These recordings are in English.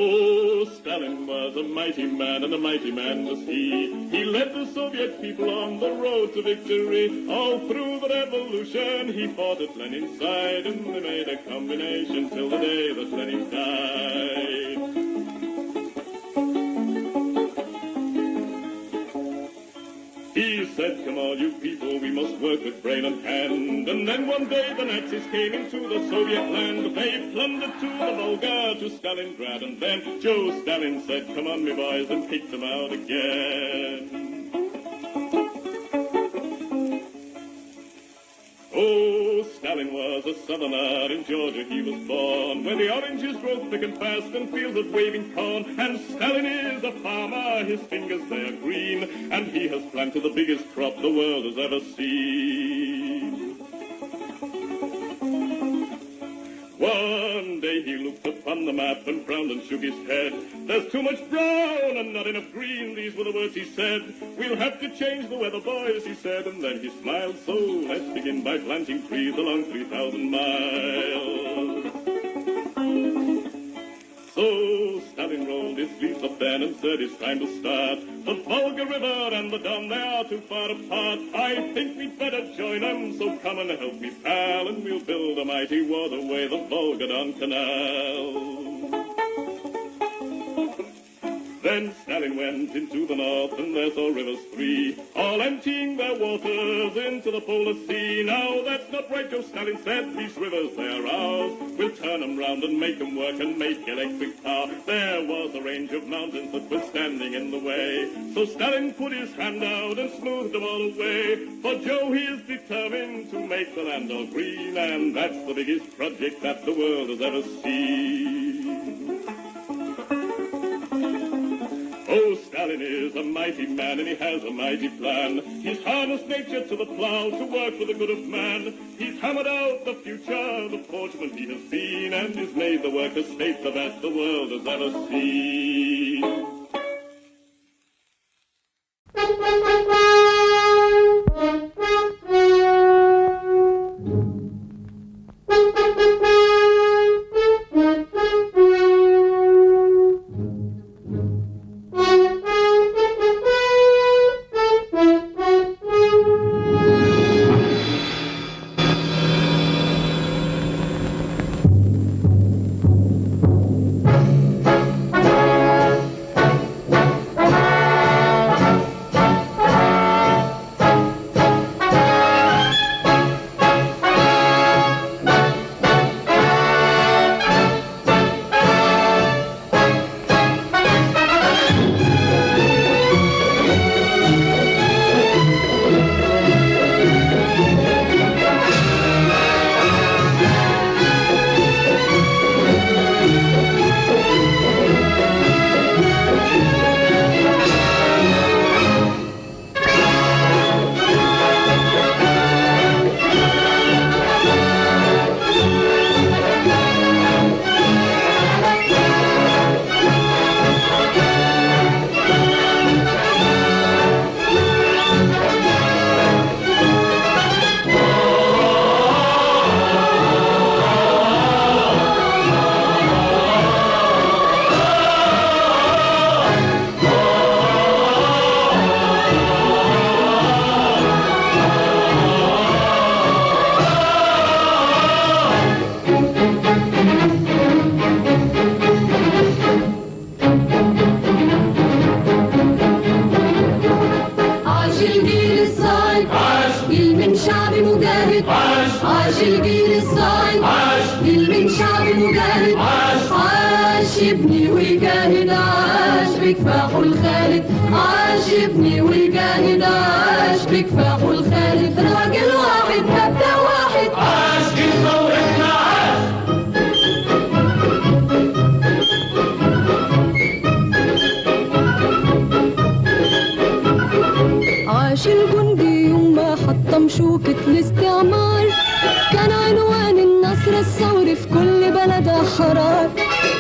Oh, Stalin was a mighty man, and a mighty man was he. He led the Soviet people on the road to victory. All through the revolution, he fought at Lenin's side, and they made a combination till the day that Lenin died. He said, come on, you people, we must work with brain and hand. And then one day the Nazis came into the Soviet land. They plundered to the Volga, to Stalingrad. And then Joe Stalin said, come on, me boys, and kicked them out again. Oh, Stalin was a southerner, in Georgia he was born, where the oranges grow thick and fast and fields of waving corn. And Stalin is a farmer, his fingers they are green, and he has planted the biggest crop the world has ever seen. One day he looked upon the map and frowned and shook his head. There's too much brown and not enough green, these were the words he said. We'll have to change the weather, boys, he said, and then he smiled. So let's begin by planting trees along 3,000 miles. So Stalin rolled his sleeves up then and said it's time to start. The Volga River and the Don, they are too far apart. I think we'd better join them, so come and help me, pal, and we'll build a mighty waterway, the Volga-Don Canal. Then Stalin went into the north, and there saw rivers three, all emptying their waters into the polar sea. Now that's not right, Joe Stalin said, these rivers, they are ours. We'll turn them round and make them work and make electric power. There was a range of mountains that were standing in the way, so Stalin put his hand out and smoothed them all away. For Joe, he is determined to make the land all green, and that's the biggest project that the world has ever seen. Oh, Stalin is a mighty man, and he has a mighty plan. He's harnessed nature to the plow to work for the good of man. He's hammered out the future, the fortune he has seen, and he's made the worker state the best the world has ever seen.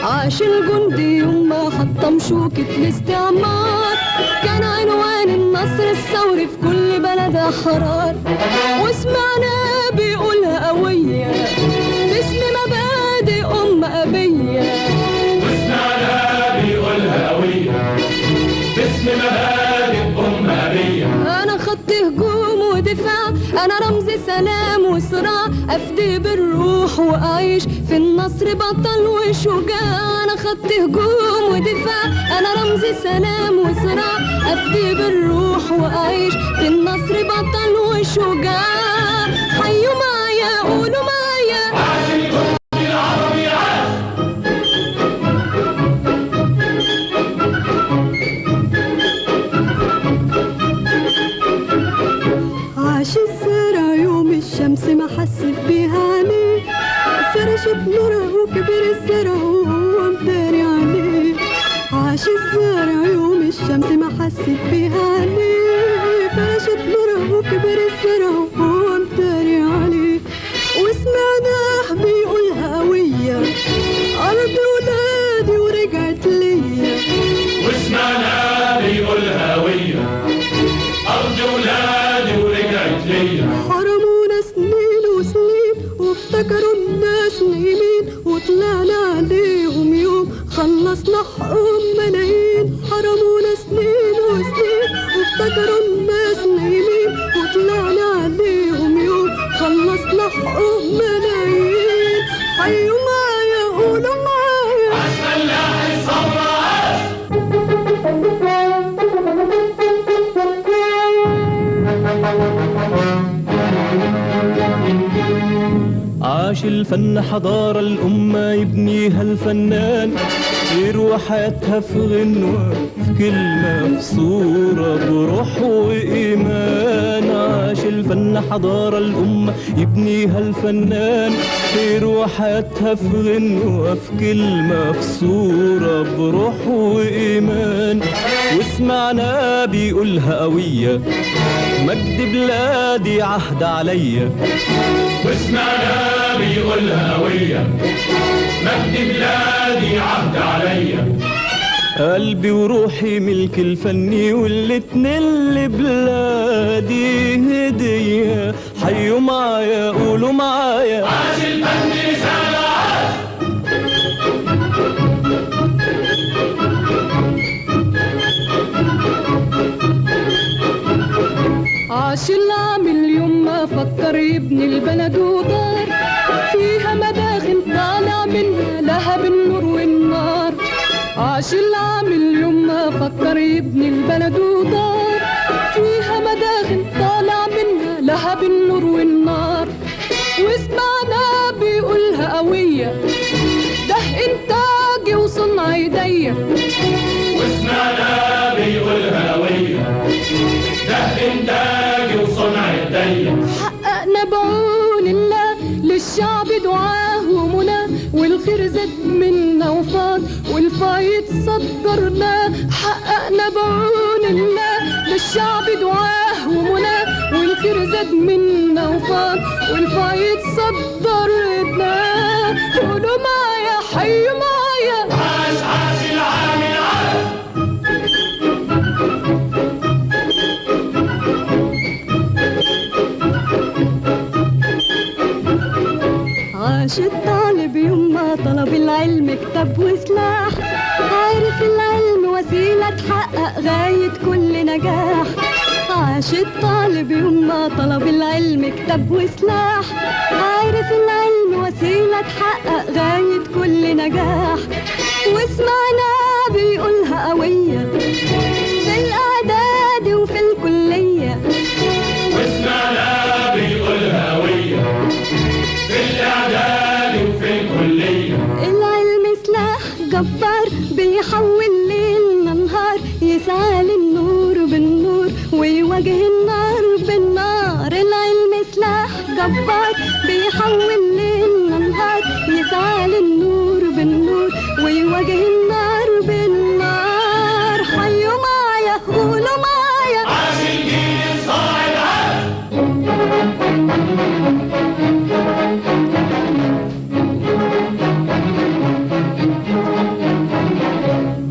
عاش الجندي يوم ما حطم شوكة الاستعمار، كان عنوان النصر الثوري في كل بلد أحرار، وسمعنا بيقولها قوية باسم مبادئ أبية، وسمعنا بمبادئ أممية. أنا خط هجوم ودفاع، أنا رمز سلام وصراع، أفدي بالروح وأعيش في النصر بطل وشجاع. أنا خط هجوم ودفاع، أنا رمز سلام وصراع، أفدي بالروح وأعيش في النصر بطل وشجاع. حيوا معايا قولوا معايا عاش الجندي العربي عاش. عاش الزرع يوم الشمس ما حست بيها عليه، فرشت نورها وكبر الزرع وهو مداري عليه. عاش الزرع يوم الشمس ما حست بيها عليه، فرشت نورها وكبر الزرع وهو مداري عليه. وسمعناه بيقول هوية أرض ولادي ورجعت ليا. وسمعنا بيقول هوية أرض ولادي ورجعت ليا. حرمونا سنين وسنين وافتكروا الناس نايمين، وطلعنا عليهم يوم خلصنا حقهم ملايين. حرمونا سنين وسنين وافتكروا الناس نايمين، وطلعنا عليهم يوم خلصنا حقهم ملايين. حيوا معايا قولوا معايا عاش فلاح الثورة عاش. عاش الفن حضارة الأمة يبنيها الفنان، يروي حياتها في غنوة في كلمة في صورة بروح وإيمان. عاش الفن حضارة الأمة يبنيها الفنان، يروي حياتها في غنوة في كلمة في صورة بروح وإيمان. وسمعنا بيقولها قوية مجد بلادي عهد عليا. وسمعنا بيقولها هوية مجد بلادي عهد عليا. قلبي وروحي ملك الفني والاتنين لبلادي هدية. حيوا معايا قولوا معايا عاش الفن رسالة عاش. عاش العامل يوم ما فكر يبني البلد ودار، فيها مداخن طالع منها لهب النور والنار. عاش العامل يوم ما فكر يبني البلد ودار، فيها مداخن طالع منها لهب النور والنار. وسمعنا بيقولها قوية ده إنتاجي وصنع إيديا. وسمعنا بيقولها هوية ده إنتاجي وصنع إيديا. حققنا بعون الله للشعب دعاه ومنى، والخير زاد منا وفاض والفايد صدرناه. حققنا بعون الله للشعب دعاه ومنى، والخير زاد منا وفاض والفايد صدرناه. قولوا معايا حيوا معايا عاش عاش العامل عاش. عاش الطالب يوم ما طلب العلم كتاب وسلاح، عارف العلم وسيلة تحقق غاية كل نجاح. عاش الطالب يوم ما طلب العلم كتاب وسلاح، عارف العلم وسيلة تحقق غاية كل نجاح. وسمعنا بيقولها قوية في الإعداد وفي الكلية. وسمعنا بيقولها هوية في الإعداد وفي الكلية. العلم سلاح جبار بيحول ليلنا نهار، يسعى للنور بالنور ويواجه النار بالنار. العلم سلاح جبار بيحول ليلنا نهار، يسعى للنور بالنور ويواجه النار بالنار. حيوا معايا قولوا معايا عاش الجيل الصاعد عاش.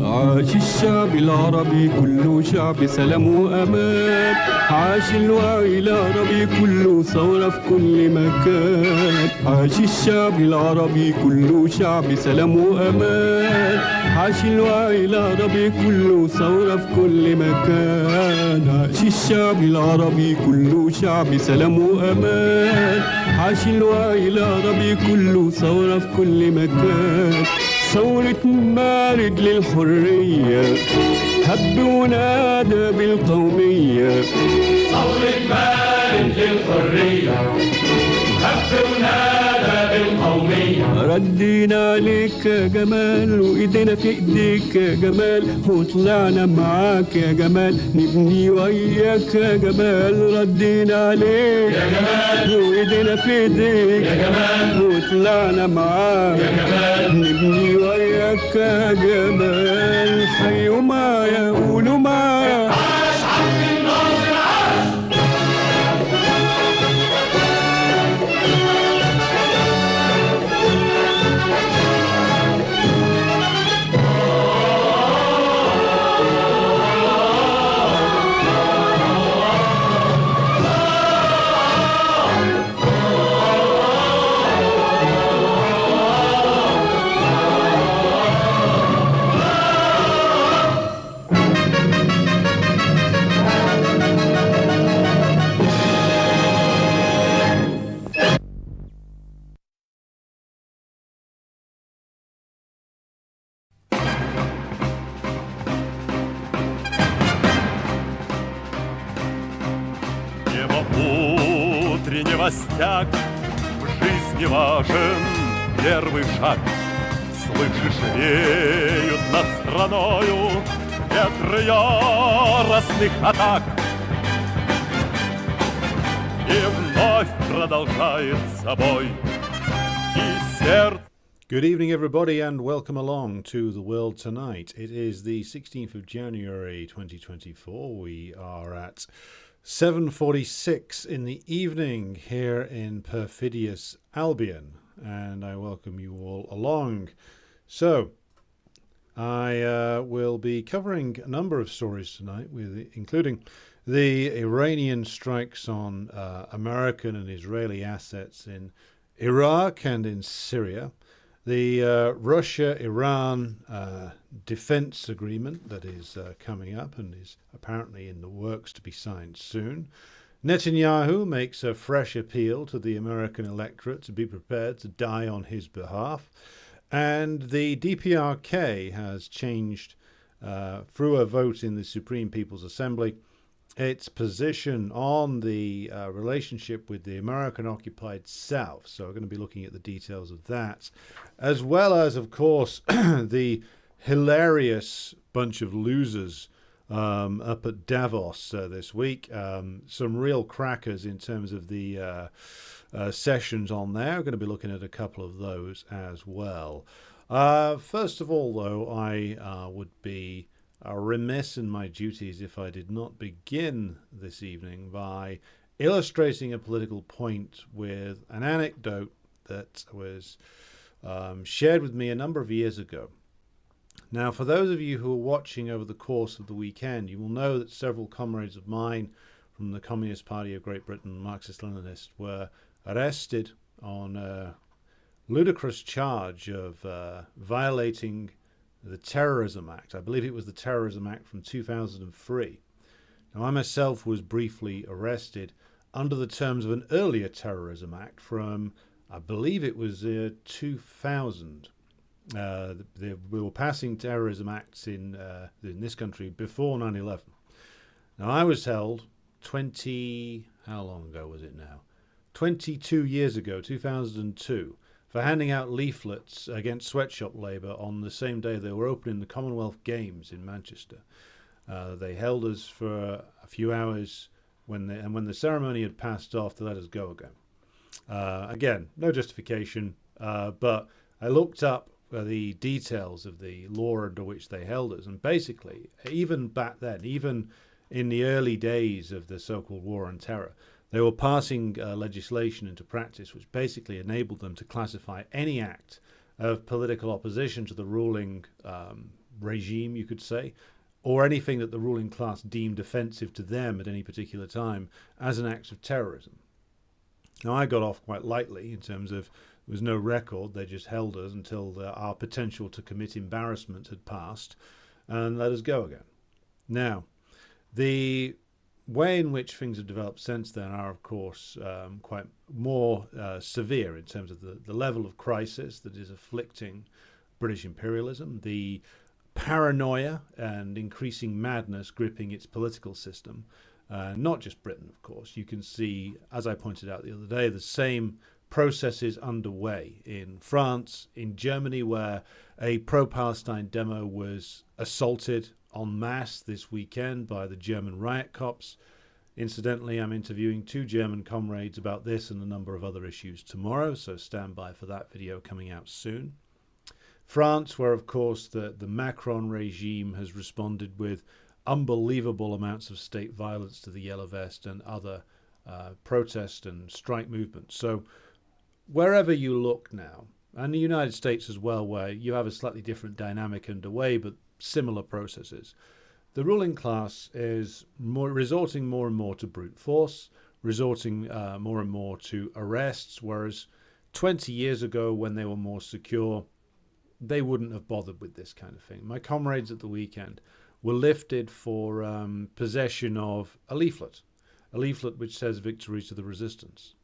عاش الشعب العربي العربي كله شعب سلام وأمان عاش الوعي العربي كله ثورة في كل مكان عاش الشعب العربي كله شعب سلام وأمان عاش الوعي العربي كله ثورة في كل مكان عاش الشعب العربي كله شعب سلام وأمان عاش الوعي العربي كله ثورة في كل مكان ثورة مارد للحرية هب ونادى بالقومية ثورة مارد للحرية هب ونادى بالقومية ردينا عليك يا جمال وايدينا في ايديك يا جمال وطلعنا معاك يا جمال نبني وياك يا جمال ردينا عليك يا جمال وايدينا في ايديك يا جمال وطلعنا معاك يا جمال نبني وياك يا جمال حيوا معايا قولوا معايا عاش عبد الناصر عاش Новостях в жизни важен первый шаг. Слышишь, веют над страною ветры яростных атак. И вновь продолжается бой, и сердце. Good evening, everybody, and welcome along to The World Tonight. It is the 16th of January 2024. We are at 7:46 in the evening here in perfidious Albion, and I welcome you all along. So, I will be covering a number of stories tonight, including the Iranian strikes on American and Israeli assets in Iraq and in Syria, the Russia-Iran defense agreement that is coming up and is apparently in the works to be signed soon. Netanyahu makes a fresh appeal to the American electorate to be prepared to die on his behalf. And the DPRK has changed, through a vote in the Supreme People's Assembly, its position on the relationship with the American-occupied South. So we're going to be looking at the details of that, as well as, of course, the hilarious bunch of losers up at Davos this week. Some real crackers in terms of the sessions on there. We're going to be looking at a couple of those as well. First of all, though, I would be remiss in my duties if I did not begin this evening by illustrating a political point with an anecdote that was shared with me a number of years ago. Now, for those of you who are watching over the course of the weekend, you will know that several comrades of mine from the Communist Party of Great Britain, Marxist-Leninists, were arrested on a ludicrous charge of violating the Terrorism Act. I believe it was the Terrorism Act from 2003. Now, I myself was briefly arrested under the terms of an earlier Terrorism Act from, I believe it was 2000. We were passing terrorism acts in this country before 9/11. Now, I was held how long ago was it now? 22 years ago, 2002, for handing out leaflets against sweatshop labour on the same day they were opening the Commonwealth Games in Manchester. They held us for a few hours, when the ceremony had passed off, to let us go again. Again, no justification, but I looked up the details of the law under which they held us, and basically, even back then, even in the early days of the so-called war on terror, they were passing legislation into practice which basically enabled them to classify any act of political opposition to the ruling regime, you could say, or anything that the ruling class deemed offensive to them at any particular time as an act of terrorism. Now, I got off quite lightly in terms of there was no record. They just held us until our potential to commit embarrassment had passed and let us go again. Now, the way in which things have developed since then are, of course, quite more severe in terms of the level of crisis that is afflicting British imperialism, the paranoia and increasing madness gripping its political system. Not just Britain, of course. You can see, as I pointed out the other day, the same processes underway in France, in Germany, where a pro-Palestine demo was assaulted en masse this weekend by the German riot cops. Incidentally, I'm interviewing 2 German comrades about this and a number of other issues tomorrow, so stand by for that video coming out soon. France, where, of course, the Macron regime has responded with unbelievable amounts of state violence to the Yellow Vest and other protest and strike movements. So wherever you look now, and the United States as well, where you have a slightly different dynamic underway, but similar processes, the ruling class is resorting more and more to brute force, resorting more and more to arrests, whereas 20 years ago, when they were more secure, they wouldn't have bothered with this kind of thing. My comrades at the weekend were lifted for possession of a leaflet which says "Victory to the Resistance."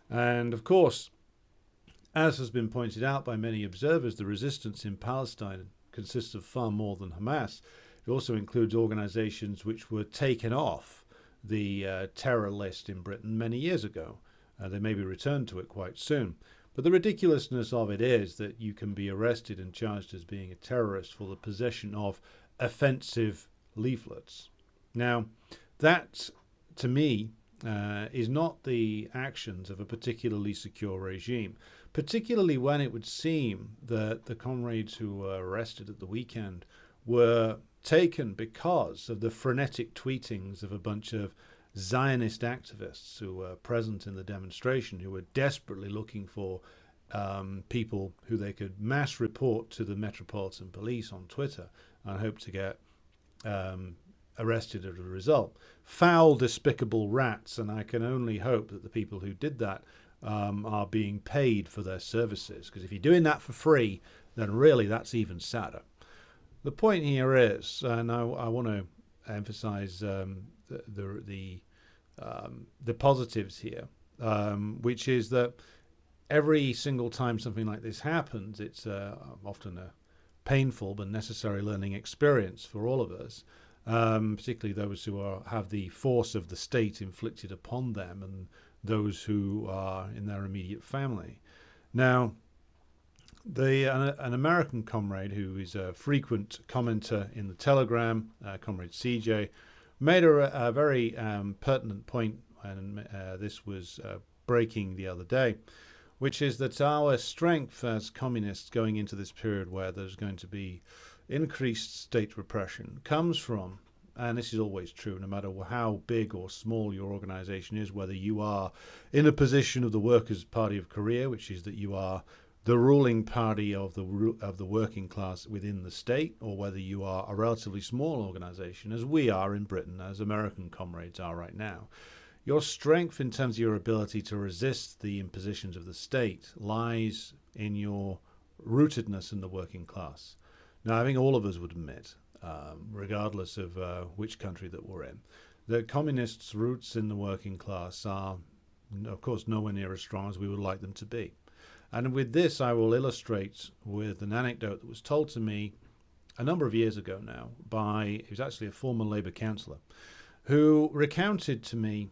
And of course, as has been pointed out by many observers, the resistance in Palestine consists of far more than Hamas. It also includes organizations which were taken off the terror list in Britain many years ago. They may be returned to it quite soon. But the ridiculousness of it is that you can be arrested and charged as being a terrorist for the possession of offensive leaflets. Now, that, to me, is not the actions of a particularly secure regime, particularly when it would seem that the comrades who were arrested at the weekend were taken because of the frenetic tweetings of a bunch of Zionist activists who were present in the demonstration, who were desperately looking for people who they could mass report to the Metropolitan Police on Twitter and hope to get arrested as a result. Foul, despicable rats, and I can only hope that the people who did that are being paid for their services, because if you're doing that for free, then really that's even sadder. The point here is, and I want to emphasize the positives here, which is that every single time something like this happens, it's often a painful but necessary learning experience for all of us, particularly those who have the force of the state inflicted upon them and those who are in their immediate family. Now, an American comrade who is a frequent commenter in the Telegram, Comrade CJ, made a very pertinent point, and this was breaking the other day, which is that our strength as communists going into this period where there's going to be increased state repression comes from, and this is always true no matter how big or small your organization is, whether you are in a position of the Workers' Party of Korea, which is that you are the ruling party of the working class within the state, or whether you are a relatively small organization, as we are in Britain, as American comrades are right now. Your strength in terms of your ability to resist the impositions of the state lies in your rootedness in the working class. Now, I think all of us would admit, regardless of which country that we're in, that communists' roots in the working class are, of course, nowhere near as strong as we would like them to be. And with this, I will illustrate with an anecdote that was told to me a number of years ago now by, he was actually a former Labour councillor, who recounted to me,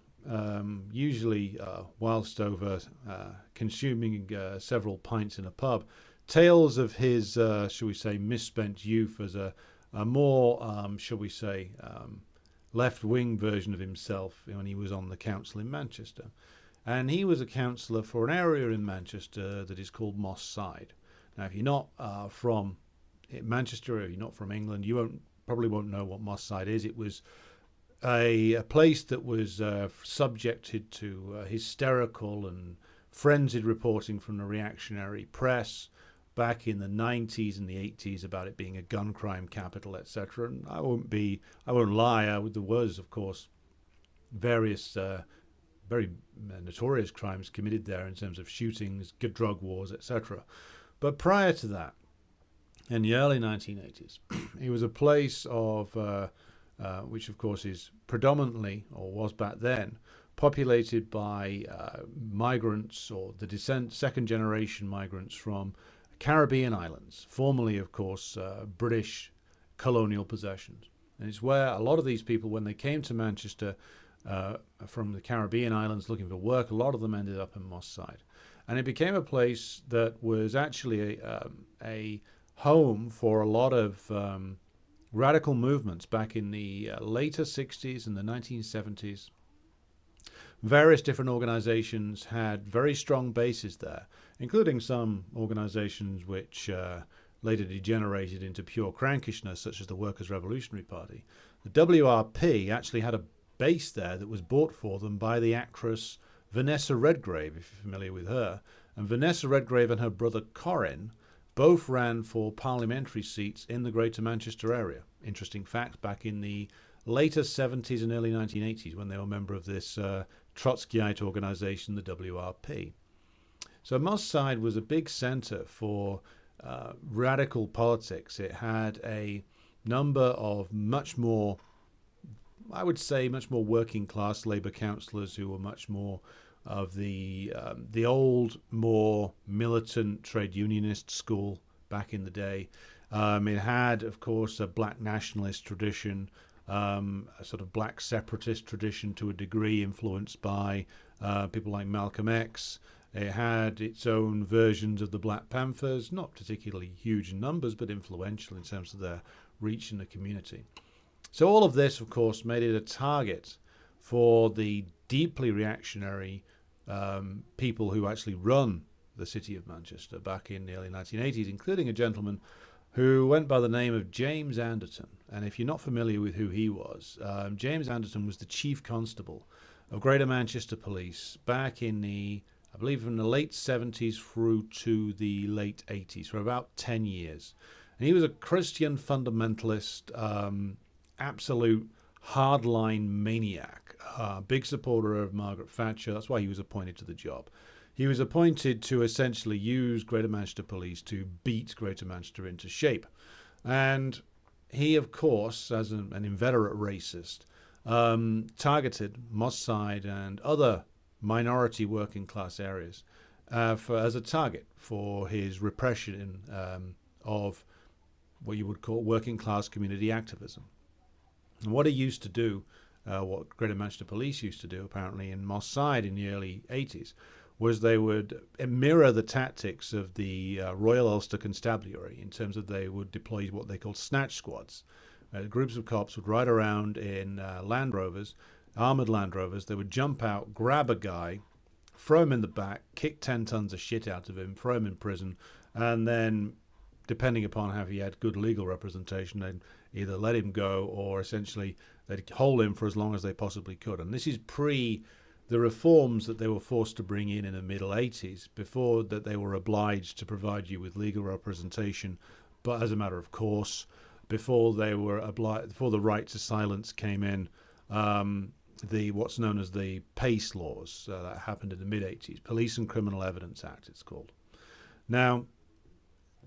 usually whilst over consuming several pints in a pub, tales of his, shall we say, misspent youth as a more, shall we say, left-wing version of himself when he was on the council in Manchester. And he was a councillor for an area in Manchester that is called Moss Side. Now, if you're not from Manchester, or you're not from England, you probably won't know what Moss Side is. It was a place that was subjected to hysterical and frenzied reporting from the reactionary press, back in the 90s and the 80s about it being a gun crime capital, etc. And I won't lie, there was, of course, various very notorious crimes committed there in terms of shootings, drug wars, etc. But prior to that, in the early 1980s, it was a place of, which of course is predominantly, or was back then, populated by migrants or the second generation migrants from Caribbean islands, formerly, of course, British colonial possessions. And it's where a lot of these people, when they came to Manchester from the Caribbean islands looking for work, a lot of them ended up in Moss Side. And it became a place that was actually a home for a lot of radical movements back in the later 60s and the 1970s. Various different organizations had very strong bases there, including some organizations which later degenerated into pure crankishness, such as the Workers' Revolutionary Party. The WRP actually had a base there that was bought for them by the actress Vanessa Redgrave, if you're familiar with her. And Vanessa Redgrave and her brother Corin both ran for parliamentary seats in the Greater Manchester area. Interesting fact, back in the later 70s and early 1980s, when they were a member of this Trotskyite organization, the WRP. So Moss Side was a big center for radical politics. It had a number of much more, I would say, much more working class Labour councillors who were much more of the old, more militant trade unionist school back in the day. It had, of course, a black nationalist tradition, a sort of black separatist tradition to a degree, influenced by people like Malcolm X. It had its own versions of the Black Panthers, not particularly huge in numbers, but influential in terms of their reach in the community. So all of this, of course, made it a target for the deeply reactionary people who actually run the city of Manchester back in the early 1980s, including a gentleman who went by the name of James Anderton. And if you're not familiar with who he was, James Anderton was the chief constable of Greater Manchester Police back in the, I believe, from the late 70s through to the late 80s, for about 10 years. And he was a Christian fundamentalist, absolute hardline maniac, big supporter of Margaret Thatcher. That's why he was appointed to the job. He was appointed to essentially use Greater Manchester Police to beat Greater Manchester into shape. And he, of course, as an inveterate racist, targeted Moss Side and other minority working class areas as a target for his repression of what you would call working class community activism. And what he used to do, what Greater Manchester Police used to do apparently in Moss Side in the early 80s, was they would mirror the tactics of the Royal Ulster Constabulary in terms of they would deploy what they called snatch squads. Groups of cops would ride around in Land Rovers, armoured Land Rovers. They would jump out, grab a guy, throw him in the back, kick 10 tons of shit out of him, throw him in prison, and then, depending upon how he had good legal representation, they'd either let him go or essentially they'd hold him for as long as they possibly could. And this is pre the reforms that they were forced to bring in the middle 80s, before that they were obliged to provide you with legal representation, but as a matter of course, before they were obliged, before the right to silence came in, the what's known as the PACE laws that happened in the mid 80s, Police and Criminal Evidence Act, it's called. Now,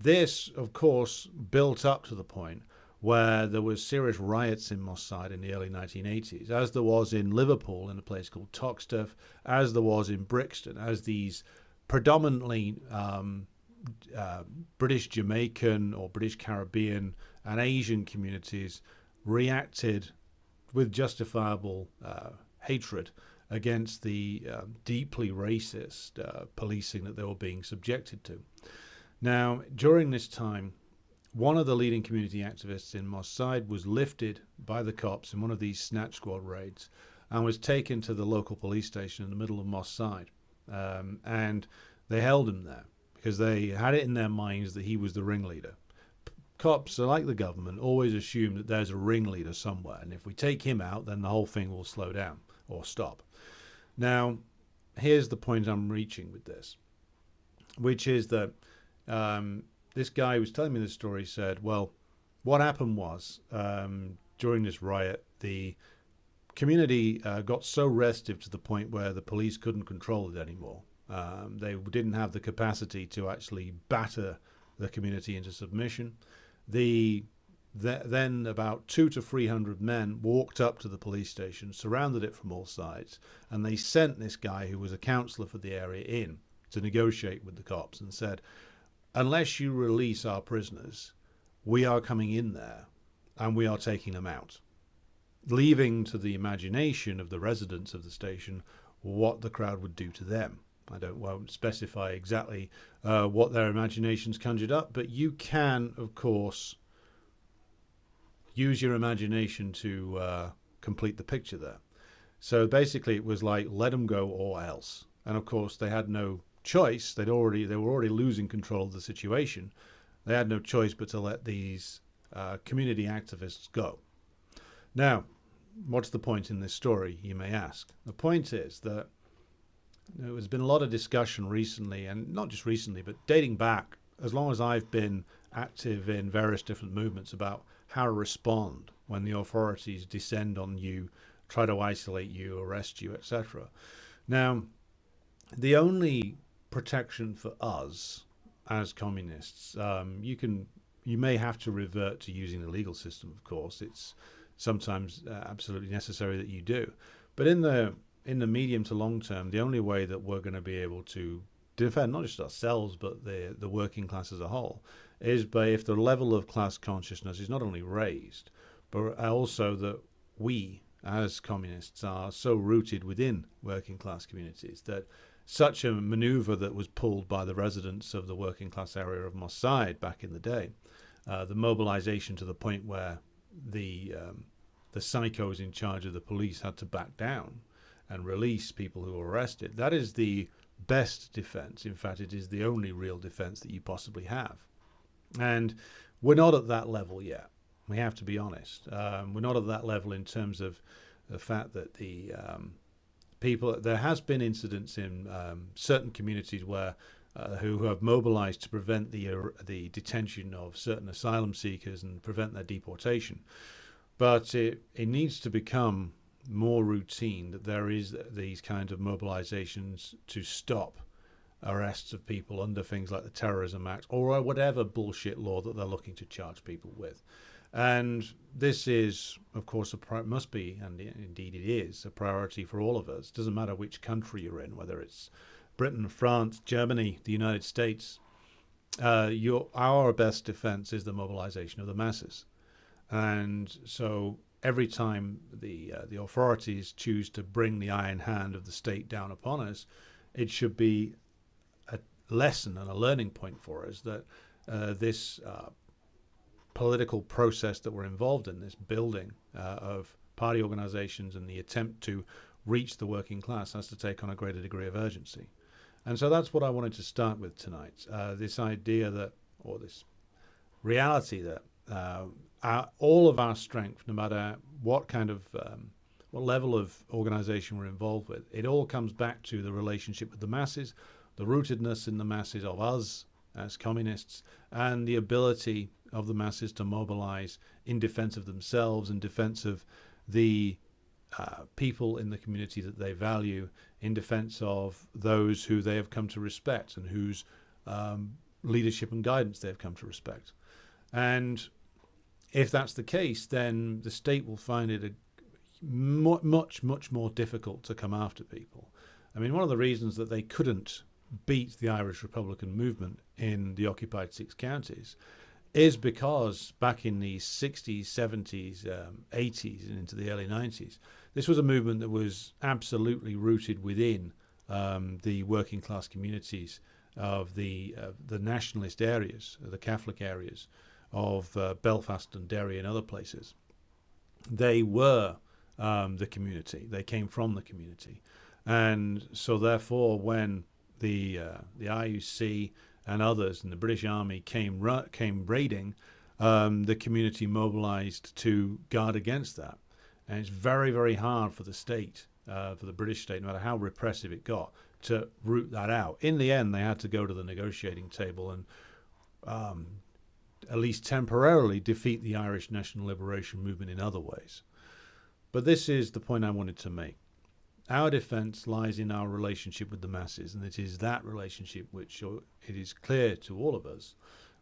this, of course, built up to the point where there was serious riots in Moss Side in the early 1980s, as there was in Liverpool in a place called Toxteth, as there was in Brixton, as these predominantly British Jamaican or British Caribbean and Asian communities reacted with justifiable hatred against the deeply racist policing that they were being subjected to. Now, during this time, one of the leading community activists in Moss Side was lifted by the cops in one of these snatch squad raids and was taken to the local police station in the middle of Moss Side. And they held him there because they had it in their minds that he was the ringleader. Cops, like the government, always assume that there's a ringleader somewhere, and if we take him out, then the whole thing will slow down or stop. Now, here's the point I'm reaching with this, which is that this guy who was telling me this story said, well, what happened was during this riot, the community got so restive to the point where the police couldn't control it anymore. They didn't have the capacity to actually batter the community into submission. Then about 200 to 300 men walked up to the police station, surrounded it from all sides, and they sent this guy who was a councillor for the area in to negotiate with the cops and said, unless you release our prisoners, we are coming in there and we are taking them out, leaving to the imagination of the residents of the station what the crowd would do to them. Won't specify exactly what their imaginations conjured up, but you can, of course, use your imagination to complete the picture there. So basically it was like, let them go or else. And of course they had no choice. They were already losing control of the situation. They had no choice but to let these community activists go. Now, what's the point in this story, you may ask? The point is that there's been a lot of discussion recently, and not just recently, but dating back as long as I've been active in various different movements, about how to respond when the authorities descend on you, try to isolate you, arrest you, etc. Now, the only protection for us as communists, you may have to revert to using the legal system, of course. It's sometimes absolutely necessary that you do. But in the medium to long term, the only way that we're going to be able to defend not just ourselves but the working class as a whole is by if the level of class consciousness is not only raised, but also that we as communists are so rooted within working class communities that such a maneuver that was pulled by the residents of the working class area of Moss Side back in the day, the mobilization to the point where the psychos in charge of the police had to back down and release people who were arrested, that is the best defense. In fact, it is the only real defense that you possibly have. And we're not at that level yet. We have to be honest. We're not at that level in terms of the fact that the people, there has been incidents in certain communities where who have mobilized to prevent the detention of certain asylum seekers and prevent their deportation. But it needs to become more routine that there is these kinds of mobilizations to stop arrests of people under things like the Terrorism Act or whatever bullshit law that they're looking to charge people with. And this is, of course, must be, and indeed it is, a priority for all of us. It doesn't matter which country you're in, whether it's Britain, France, Germany, the United States. Our best defense is the mobilization of the masses. And so every time the authorities choose to bring the iron hand of the state down upon us, it should be a lesson and a learning point for us that this political process that we're involved in, this building of party organizations and the attempt to reach the working class, has to take on a greater degree of urgency. And so that's what I wanted to start with tonight, this idea that, or this reality that all of our strength, no matter what kind of, what level of organization we're involved with, it all comes back to the relationship with the masses, the rootedness in the masses of us as communists, and the ability of the masses to mobilize in defense of themselves, in defense of the people in the community that they value, in defense of those who they have come to respect and whose leadership and guidance they have come to respect. And if that's the case, then the state will find it much more difficult to come after people. I mean, one of the reasons that they couldn't beat the Irish Republican movement in the occupied 6 counties is because back in the 60s, 70s, 80s, and into the early 90s, this was a movement that was absolutely rooted within the working class communities of the nationalist areas, the Catholic areas of Belfast and Derry and other places. They were the community. They came from the community. And so therefore, when the IUC and others and the British Army came raiding, the community mobilized to guard against that. And it's very, very hard for the state, for the British state, no matter how repressive it got, to root that out. In the end, they had to go to the negotiating table and at least temporarily, defeat the Irish national liberation movement in other ways. But this is the point I wanted to make. Our defense lies in our relationship with the masses, and it is that relationship which, it is clear to all of us,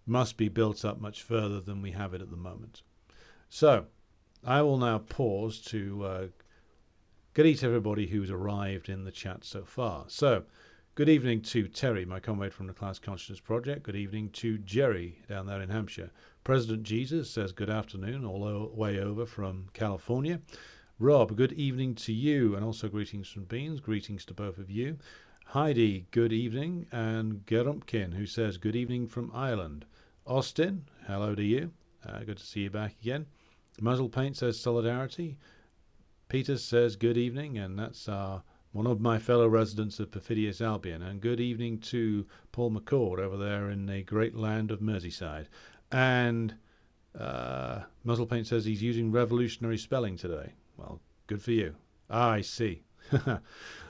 must be built up much further than we have it at the moment. So, I will now pause to greet everybody who's arrived in the chat so far. So, good evening to Terry, my comrade from the Class Consciousness Project. Good evening to Jerry down there in Hampshire. President Jesus says good afternoon all the way over from California. Rob, good evening to you, and also greetings from Beans. Greetings to both of you. Heidi, good evening. And Gerumpkin, who says good evening from Ireland. Austin, hello to you. Good to see you back again. Muzzle Paint says solidarity. Peter says good evening, and that's one of my fellow residents of perfidious Albion. And good evening to Paul McCord over there in the great land of Merseyside. And Muzzle Paint says he's using revolutionary spelling today. Well, good for you. I see.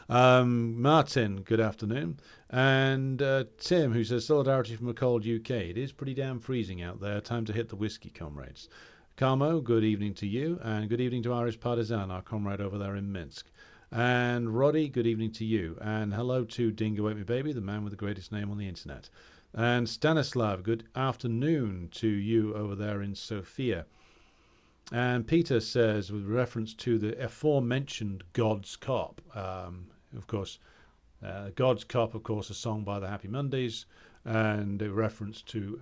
Martin, good afternoon. And Tim, who says solidarity from a cold UK. It is pretty damn freezing out there. Time to hit the whiskey, comrades. Carmo, good evening to you. And good evening to Irish Partisan, our comrade over there in Minsk. And Roddy, good evening to you. And hello to Dingo Ate Me Baby, the man with the greatest name on the internet. And Stanislav, good afternoon to you over there in Sofia. And Peter says, with reference to the aforementioned God's Cop, of course, God's Cop, of course, a song by the Happy Mondays, and a reference to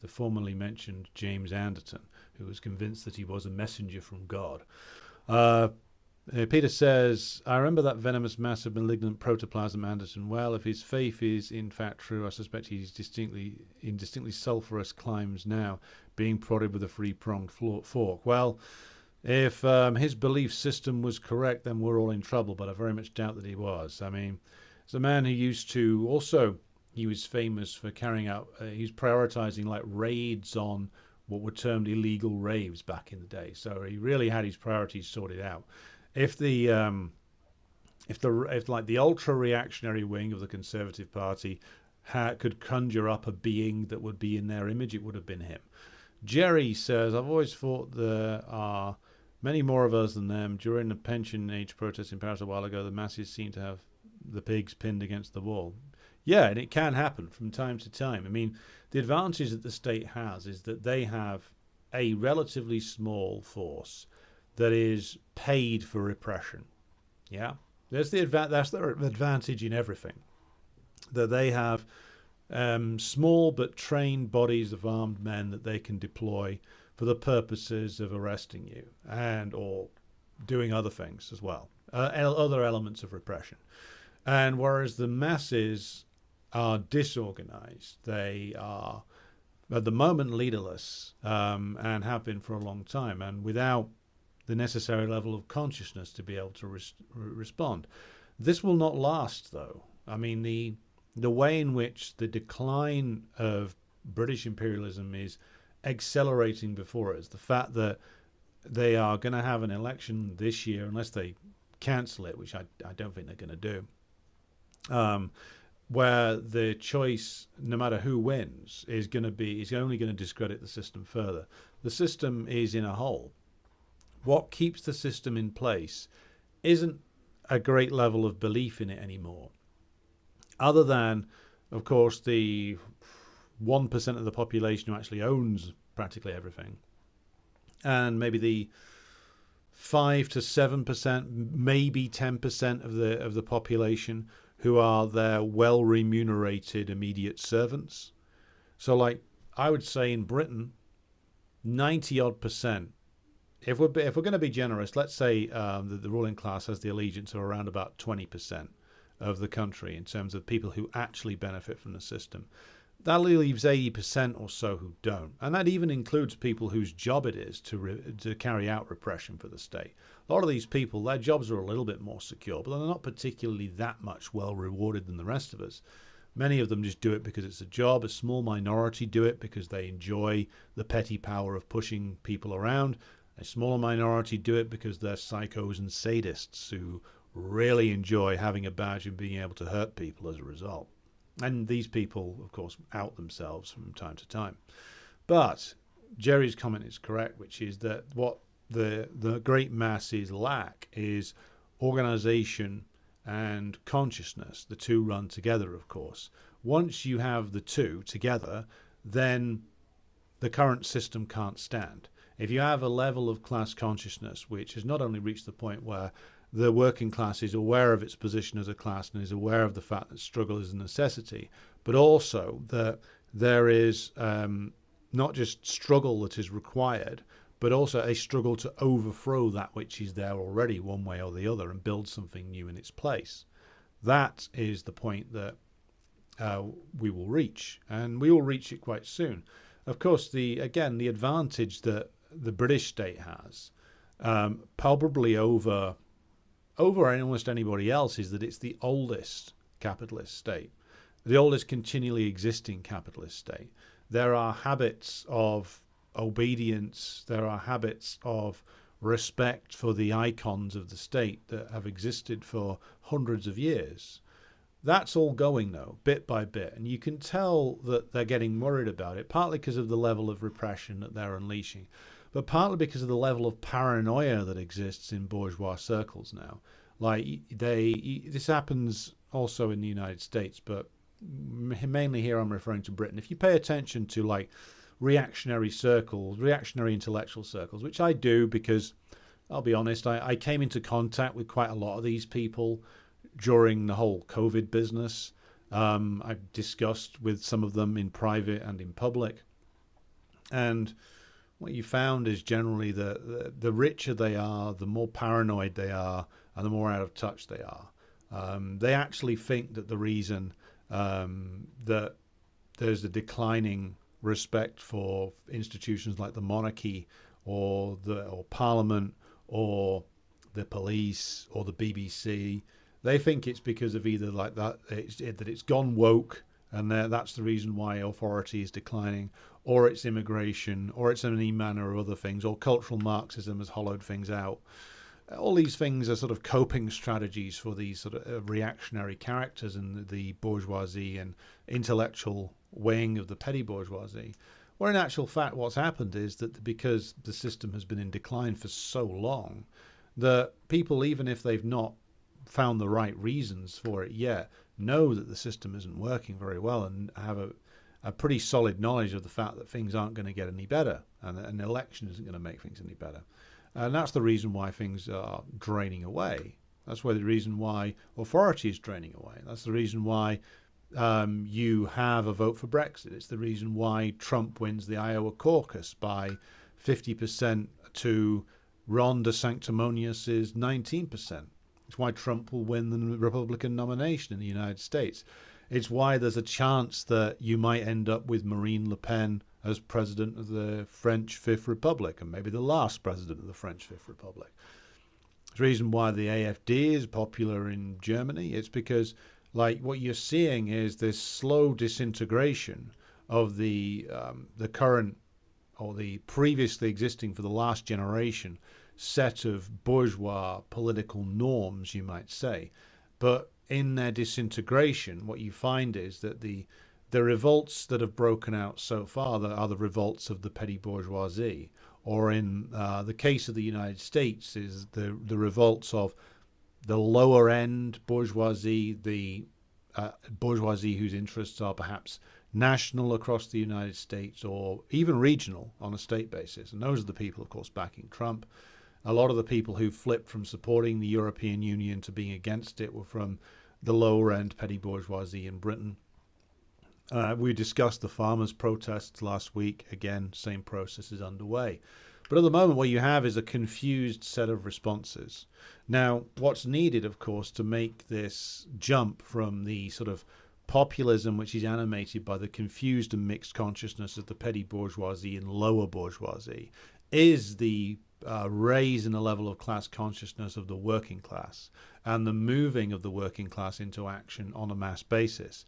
the formerly mentioned James Anderton, who was convinced that he was a messenger from God. Peter says, I remember that venomous mass of malignant protoplasm Anderton well. If his faith is in fact true, I suspect he's in distinctly sulphurous climes now, being prodded with a three-pronged fork. Well, if his belief system was correct, then we're all in trouble, but I very much doubt that he was. I mean, it's a man who used to also, he was famous for carrying out, he was prioritizing like raids on what were termed illegal raves back in the day. So he really had his priorities sorted out. If the ultra reactionary wing of the Conservative Party could conjure up a being that would be in their image, it would have been him. Jerry says, I've always thought there are many more of us than them. During the pension age protest in Paris a while ago, the masses seem to have the pigs pinned against the wall. Yeah, and it can happen from time to time. I mean, the advantage that the state has is that they have a relatively small force that is paid for repression. Yeah, that's their advantage in everything. That they have small but trained bodies of armed men that they can deploy for the purposes of arresting you and or doing other things as well, other elements of repression. And whereas the masses are disorganized, they are at the moment leaderless, and have been for a long time, and without the necessary level of consciousness to be able to respond. This will not last, though. I mean, the way in which the decline of British imperialism is accelerating before us, the fact that they are going to have an election this year, unless they cancel it, which I don't think they're going to do, where the choice, no matter who wins, is only going to discredit the system further. The system is in a hole. What keeps the system in place isn't a great level of belief in it anymore, other than, of course, the 1% of the population who actually owns practically everything, and maybe the 5 to 7%, maybe 10% of the population who are their well-remunerated immediate servants. So, like, I would say in Britain, 90-odd%. If we're going to be generous, let's say that the ruling class has the allegiance of around about 20% of the country in terms of people who actually benefit from the system. That leaves 80% or so who don't, and that even includes people whose job it is to carry out repression for the state. A lot of these people, their jobs are a little bit more secure, but they're not particularly that much well rewarded than the rest of us. Many of them just do it because it's a job. A small minority do it because they enjoy the petty power of pushing people around. A smaller minority do it because they're psychos and sadists who really enjoy having a badge and being able to hurt people as a result. And these people, of course, out themselves from time to time. But Jerry's comment is correct, which is that what the great masses lack is organization and consciousness. The two run together, of course. Once you have the two together, then the current system can't stand. If you have a level of class consciousness which has not only reached the point where the working class is aware of its position as a class and is aware of the fact that struggle is a necessity, but also that there is not just struggle that is required, but also a struggle to overthrow that which is there already one way or the other and build something new in its place. That is the point that we will reach, and we will reach it quite soon. Of course, the advantage that the British state has, probably over almost anybody else, is that it's the oldest capitalist state, the oldest continually existing capitalist state. There are habits of obedience, there are habits of respect for the icons of the state that have existed for hundreds of years. That's all going, though, bit by bit, and you can tell that they're getting worried about it, partly because of the level of repression that they're unleashing, but partly because of the level of paranoia that exists in bourgeois circles now. Like, this happens also in the United States, but mainly here I'm referring to Britain. If you pay attention to, like, reactionary circles, reactionary intellectual circles, which I do because, I'll be honest, I came into contact with quite a lot of these people during the whole COVID business. I've discussed with some of them in private and in public. And what you found is generally the richer they are, the more paranoid they are, and the more out of touch they are. They actually think that the reason that there's a declining respect for institutions like the monarchy or Parliament or the police or the BBC, they think it's because of either like that it's gone woke and that's the reason why authority is declining, or it's immigration, or it's any manner of other things, or cultural Marxism has hollowed things out. All these things are sort of coping strategies for these sort of reactionary characters in the bourgeoisie and intellectual wing of the petty bourgeoisie. Where in actual fact what's happened is that because the system has been in decline for so long, that people, even if they've not found the right reasons for it yet, know that the system isn't working very well and have a pretty solid knowledge of the fact that things aren't going to get any better and an election isn't going to make things any better. And that's the reason why things are draining away. That's the reason why authority is draining away. That's the reason why you have a vote for Brexit. It's the reason why Trump wins the Iowa caucus by 50% to Ron DeSanctimonious's 19%. It's why Trump will win the Republican nomination in the United States. It's why there's a chance that you might end up with Marine Le Pen as president of the French Fifth Republic, and maybe the last president of the French Fifth Republic. It's the reason why the AfD is popular in Germany. It's because, like, what you're seeing is this slow disintegration of the current, or the previously existing for the last generation, set of bourgeois political norms, you might say. But in their disintegration, what you find is that the revolts that have broken out so far are the revolts of the petty bourgeoisie, or in the case of the United States is the revolts of the lower end bourgeoisie, the bourgeoisie whose interests are perhaps national across the United States or even regional on a state basis. And those are the people, of course, backing Trump. A lot of the people who flipped from supporting the European Union to being against it were from the lower end petty bourgeoisie in Britain. We discussed the farmers' protests last week. Again, same process is underway. But at the moment, what you have is a confused set of responses. Now, what's needed, of course, to make this jump from the sort of populism which is animated by the confused and mixed consciousness of the petty bourgeoisie and lower bourgeoisie is the raise in the level of class consciousness of the working class and the moving of the working class into action on a mass basis.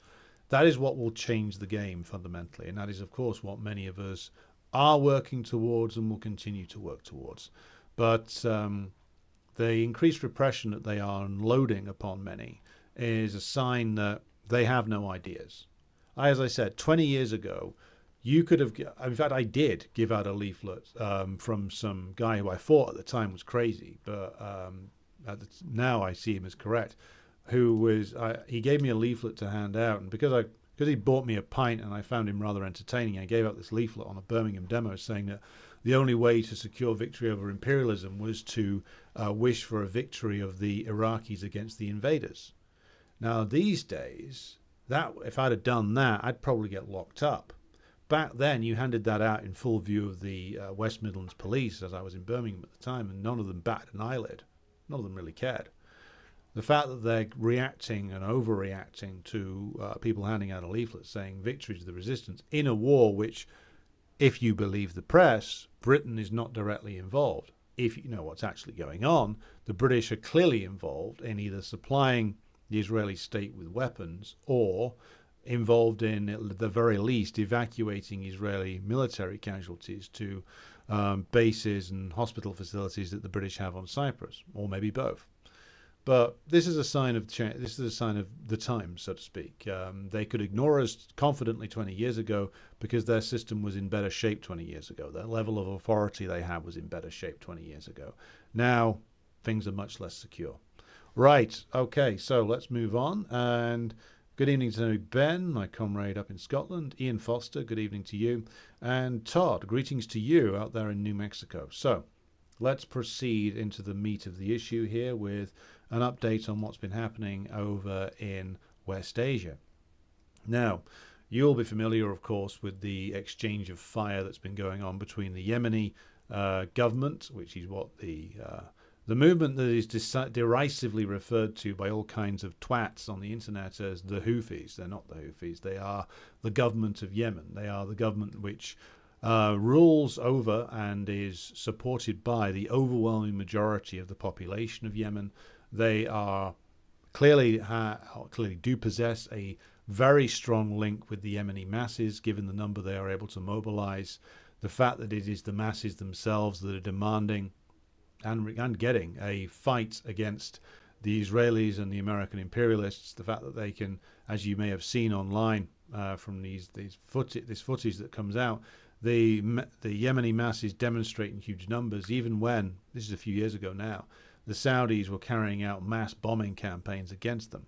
That is what will change the game fundamentally, and that is, of course, what many of us are working towards and will continue to work towards. But the increased repression that they are unloading upon many is a sign that They have no ideas. As I said, 20 years ago, you could have, in fact, I did give out a leaflet from some guy who I thought at the time was crazy, but now I see him as correct, who was, he gave me a leaflet to hand out, and because he bought me a pint and I found him rather entertaining, I gave out this leaflet on a Birmingham demo saying that the only way to secure victory over imperialism was to wish for a victory of the Iraqis against the invaders. Now, these days, that if I'd have done that, I'd probably get locked up. Back then, you handed that out in full view of the West Midlands police, as I was in Birmingham at the time, and none of them batted an eyelid. None of them really cared. The fact that they're reacting and overreacting to people handing out a leaflet saying victory to the resistance in a war which, if you believe the press, Britain is not directly involved. If you know what's actually going on, the British are clearly involved in either supplying the Israeli state with weapons or involved in, at the very least, evacuating Israeli military casualties to bases and hospital facilities that the British have on Cyprus, or maybe both. But this is a sign of change. This is a sign of the times, so to speak. They could ignore us confidently 20 years ago because their system was in better shape 20 years ago. The level of authority they had was in better shape 20 years ago. Now, things are much less secure. Right, okay, so let's move on. And good evening to Ben, my comrade up in Scotland. Ian Foster, good evening to you. And Todd, greetings to you out there in New Mexico. So let's proceed into the meat of the issue here with an update on what's been happening over in West Asia. Now, you'll be familiar, of course, with the exchange of fire that's been going on between the Yemeni government, which is what the movement that is derisively referred to by all kinds of twats on the internet as the Houthis. They're not the Houthis. They are the government of Yemen. They are the government which rules over and is supported by the overwhelming majority of the population of Yemen. They are clearly do possess a very strong link with the Yemeni masses, given the number they are able to mobilize, the fact that it is the masses themselves that are demanding and getting a fight against the Israelis and the American imperialists, the fact that they can, as you may have seen online from this footage that comes out, the Yemeni masses demonstrate in huge numbers, even when, this is a few years ago now, the Saudis were carrying out mass bombing campaigns against them.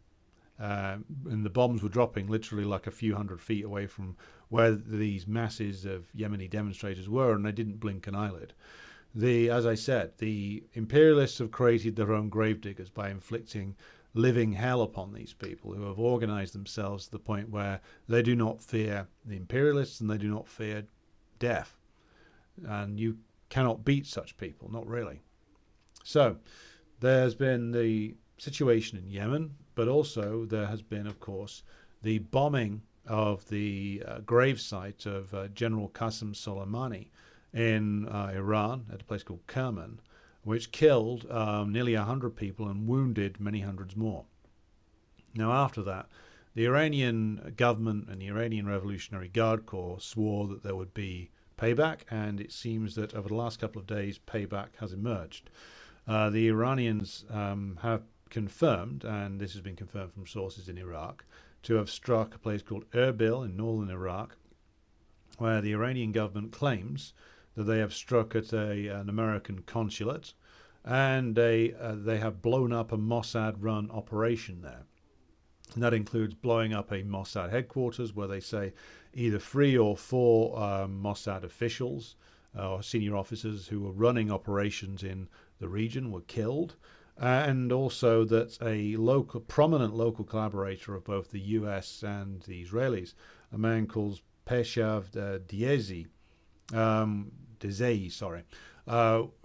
And the bombs were dropping literally like a few hundred feet away from where these masses of Yemeni demonstrators were, and they didn't blink an eyelid. As I said, the imperialists have created their own gravediggers by inflicting living hell upon these people who have organized themselves to the point where they do not fear the imperialists and they do not fear death. And you cannot beat such people, not really. So there's been the situation in Yemen, but also there has been, of course, the bombing of the gravesite of General Qasem Soleimani in Iran at a place called Kerman, which killed nearly 100 people and wounded many hundreds more. Now, after that, the Iranian government and the Iranian Revolutionary Guard Corps swore that there would be payback, and it seems that over the last couple of days, payback has emerged. The Iranians have confirmed, and this has been confirmed from sources in Iraq, to have struck a place called Erbil in northern Iraq, where the Iranian government claims that they have struck at an American consulate, and they have blown up a Mossad-run operation there. And that includes blowing up a Mossad headquarters, where they say either 3 or 4 Mossad officials or senior officers who were running operations in the region were killed, and also that a prominent local collaborator of both the US and the Israelis, a man called Peshav Dezei,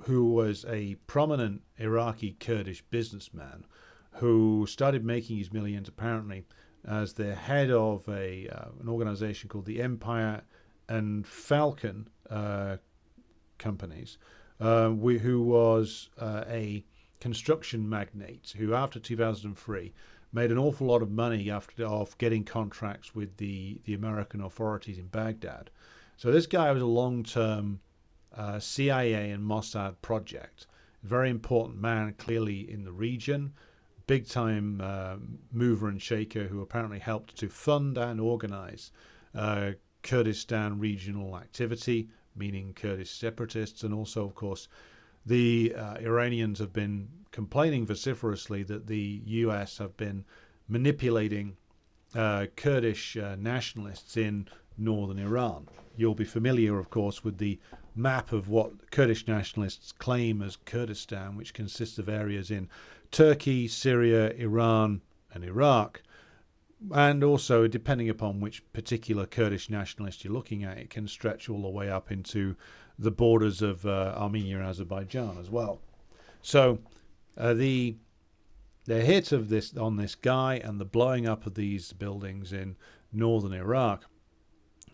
who was a prominent Iraqi Kurdish businessman who started making his millions apparently as the head of an organization called the Empire and Falcon companies, who was a construction magnate who, after 2003, made an awful lot of money off getting contracts with the American authorities in Baghdad. So this guy was a long-term CIA and Mossad project. Very important man, clearly in the region, big-time mover and shaker who apparently helped to fund and organize Kurdistan regional activity, meaning Kurdish separatists, and also, of course, the Iranians have been complaining vociferously that the US have been manipulating Kurdish nationalists in northern Iran. You'll be familiar, of course, with the map of what Kurdish nationalists claim as Kurdistan, which consists of areas in Turkey, Syria, Iran, and Iraq. And also, depending upon which particular Kurdish nationalist you're looking at, it can stretch all the way up into the borders of Armenia and Azerbaijan as well. So the hit of this on this guy and the blowing up of these buildings in northern Iraq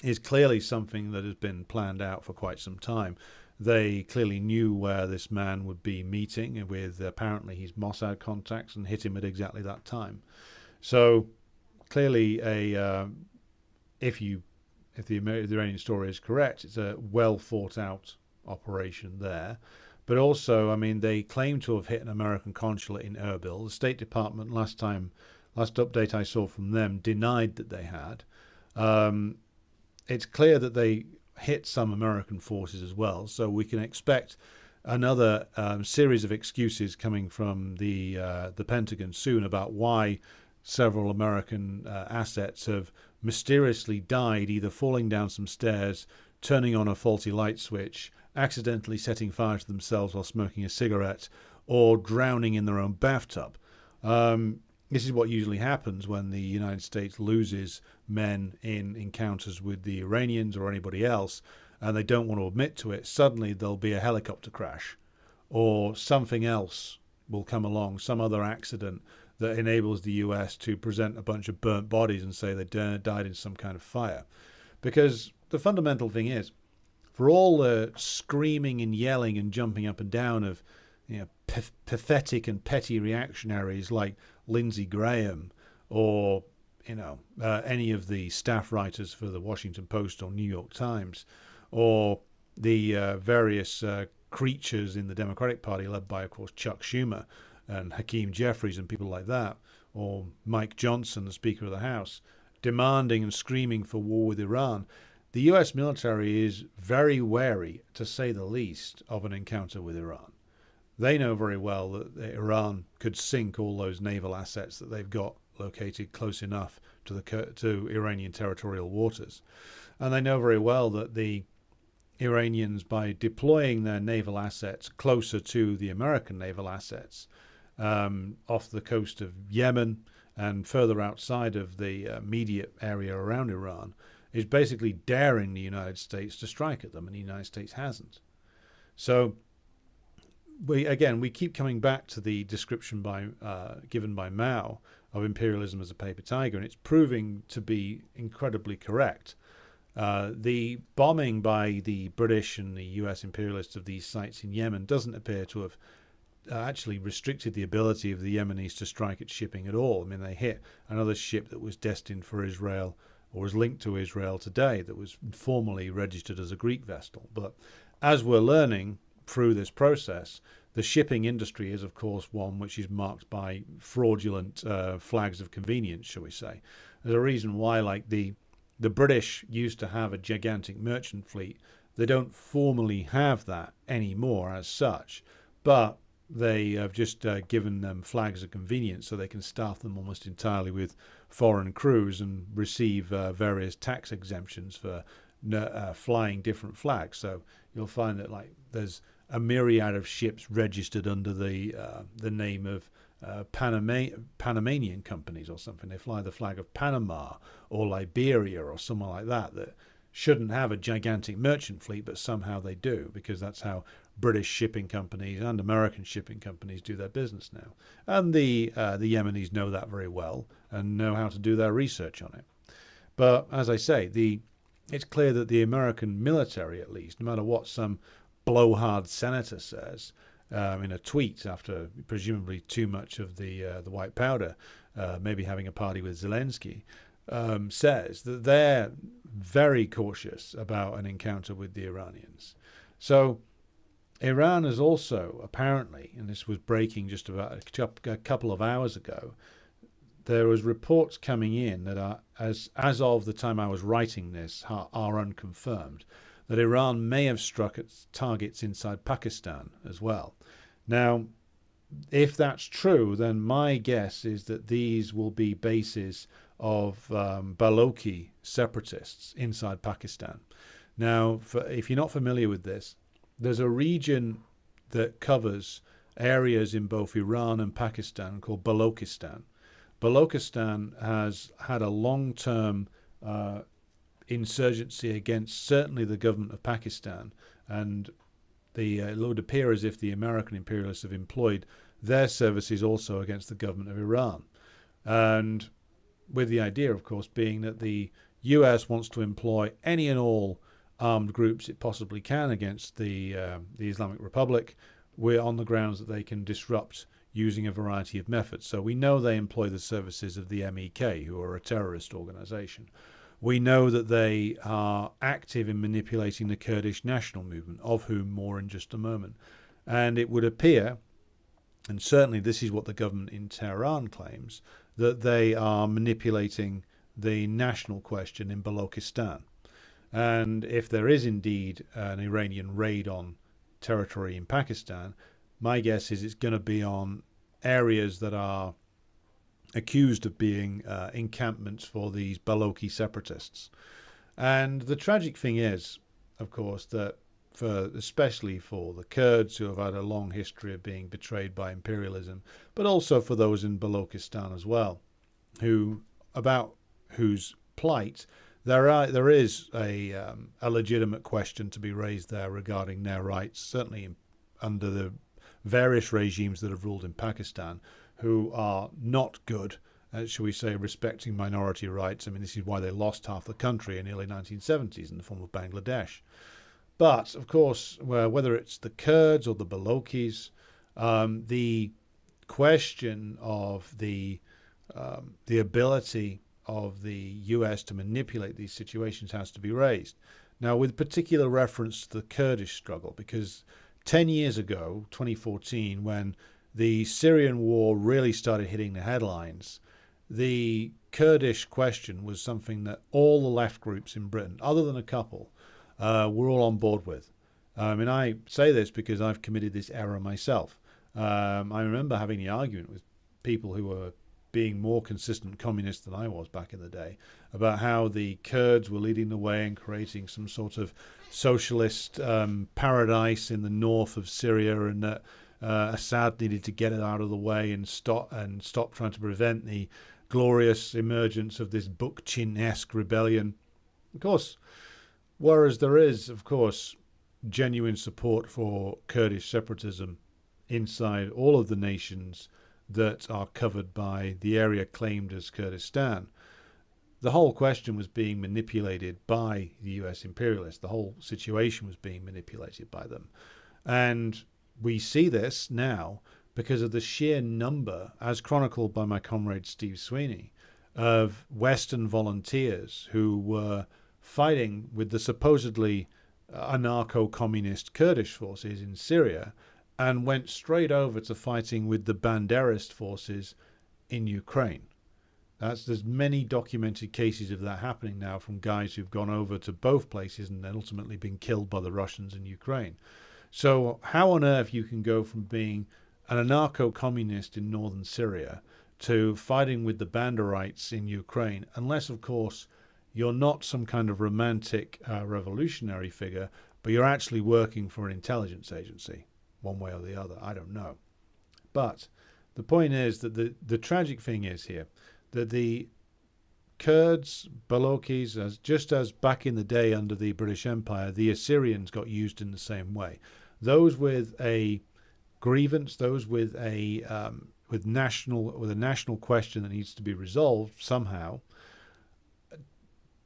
is clearly something that has been planned out for quite some time. They clearly knew where this man would be meeting with apparently his Mossad contacts and hit him at exactly that time. So clearly, if the Iranian story is correct, it's a well thought out operation there. But also, I mean, they claim to have hit an American consulate in Erbil. The State Department last update I saw from them denied that they had. It's clear that they hit some American forces as well, so we can expect another series of excuses coming from the Pentagon soon about why several American assets have mysteriously died, either falling down some stairs, turning on a faulty light switch, accidentally setting fire to themselves while smoking a cigarette, or drowning in their own bathtub. This is what usually happens when the United States loses men in encounters with the Iranians or anybody else, and they don't want to admit to it. Suddenly there'll be a helicopter crash, or something else will come along, some other accident that enables the US to present a bunch of burnt bodies and say they died in some kind of fire. Because the fundamental thing is, for all the screaming and yelling and jumping up and down of pathetic and petty reactionaries like Lindsey Graham or any of the staff writers for the Washington Post or New York Times, or the various creatures in the Democratic Party led by, of course, Chuck Schumer and Hakeem Jeffries and people like that, or Mike Johnson, the Speaker of the House, demanding and screaming for war with Iran. The US military is very wary, to say the least, of an encounter with Iran. They know very well that Iran could sink all those naval assets that they've got located close enough to Iranian territorial waters. And they know very well that the Iranians, by deploying their naval assets closer to the American naval assets off the coast of Yemen and further outside of the immediate area around Iran, is basically daring the United States to strike at them, and the United States hasn't. So we keep coming back to the description given by Mao of imperialism as a paper tiger, and it's proving to be incredibly correct. The bombing by the British and the US imperialists of these sites in Yemen doesn't appear to have actually restricted the ability of the Yemenis to strike at shipping at all. I mean, they hit another ship that was destined for Israel or was linked to Israel today that was formally registered as a Greek vessel. But as we're learning through this process, the shipping industry is, of course, one which is marked by fraudulent flags of convenience, shall we say. There's a reason why, like the British used to have a gigantic merchant fleet. They don't formally have that anymore as such, but they have just given them flags of convenience so they can staff them almost entirely with foreign crews and receive various tax exemptions for flying different flags. So you'll find that there's a myriad of ships registered under the name of Panamanian companies or something. They fly the flag of Panama or Liberia or somewhere like that shouldn't have a gigantic merchant fleet, but somehow they do, because that's how British shipping companies and American shipping companies do their business now. And the Yemenis know that very well and know how to do their research on it. But as I say, it's clear that the American military, at least, no matter what some blowhard senator says in a tweet after presumably too much of the white powder, maybe having a party with Zelensky, says that they're very cautious about an encounter with the Iranians. So Iran has also apparently, and this was breaking just about a couple of hours ago, there was reports coming in that are, as of the time I was writing this, are unconfirmed, that Iran may have struck at targets inside Pakistan as well. Now, if that's true, then my guess is that these will be bases of Balochi separatists inside Pakistan. Now, if you're not familiar with this, there's a region that covers areas in both Iran and Pakistan called Balochistan. Balochistan has had a long-term insurgency against certainly the government of Pakistan, and it would appear as if the American imperialists have employed their services also against the government of Iran. And with the idea, of course, being that the US wants to employ any and all armed groups it possibly can against the Islamic Republic, we're on the grounds that they can disrupt using a variety of methods. So we know they employ the services of the MEK, who are a terrorist organization. We know that they are active in manipulating the Kurdish national movement, of whom more in just a moment. And it would appear, and certainly this is what the government in Tehran claims, that they are manipulating the national question in Balochistan. And if there is indeed an Iranian raid on territory in Pakistan, my guess is it's going to be on areas that are accused of being encampments for these Balochi separatists. And the tragic thing is, of course, that especially for the Kurds, who have had a long history of being betrayed by imperialism, but also for those in Balochistan as well, whose plight there is a legitimate question to be raised there regarding their rights, certainly under the various regimes that have ruled in Pakistan, who are not good, shall we say, respecting minority rights. I mean, this is why they lost half the country in the early 1970s in the form of Bangladesh. But, of course, whether it's the Kurds or the Balochis, the question of the ability of the US to manipulate these situations has to be raised. Now, with particular reference to the Kurdish struggle, because 10 years ago, 2014, when the Syrian war really started hitting the headlines, the Kurdish question was something that all the left groups in Britain, other than a couple, were all on board with. And I say this because I've committed this error myself. I remember having the argument with people who were being more consistent communists than I was back in the day, about how the Kurds were leading the way and creating some sort of socialist paradise in the north of Syria, and that Assad needed to get it out of the way and stop trying to prevent the glorious emergence of this Bookchin-esque rebellion. Of course, whereas there is, of course, genuine support for Kurdish separatism inside all of the nations that are covered by the area claimed as Kurdistan, the whole question was being manipulated by the US imperialists. The whole situation was being manipulated by them. And we see this now because of the sheer number, as chronicled by my comrade Steve Sweeney, of Western volunteers who were fighting with the supposedly anarcho-communist Kurdish forces in Syria, and went straight over to fighting with the Banderist forces in Ukraine. There's many documented cases of that happening now from guys who've gone over to both places and then ultimately been killed by the Russians in Ukraine. So how on earth you can go from being an anarcho-communist in northern Syria to fighting with the Banderites in Ukraine, unless, of course, you're not some kind of romantic revolutionary figure, but you're actually working for an intelligence agency, one way or the other. I don't know. But the point is that the tragic thing is here that the Kurds, Balochis, just as back in the day under the British Empire, the Assyrians got used in the same way. Those with a grievance, those with a national question that needs to be resolved somehow,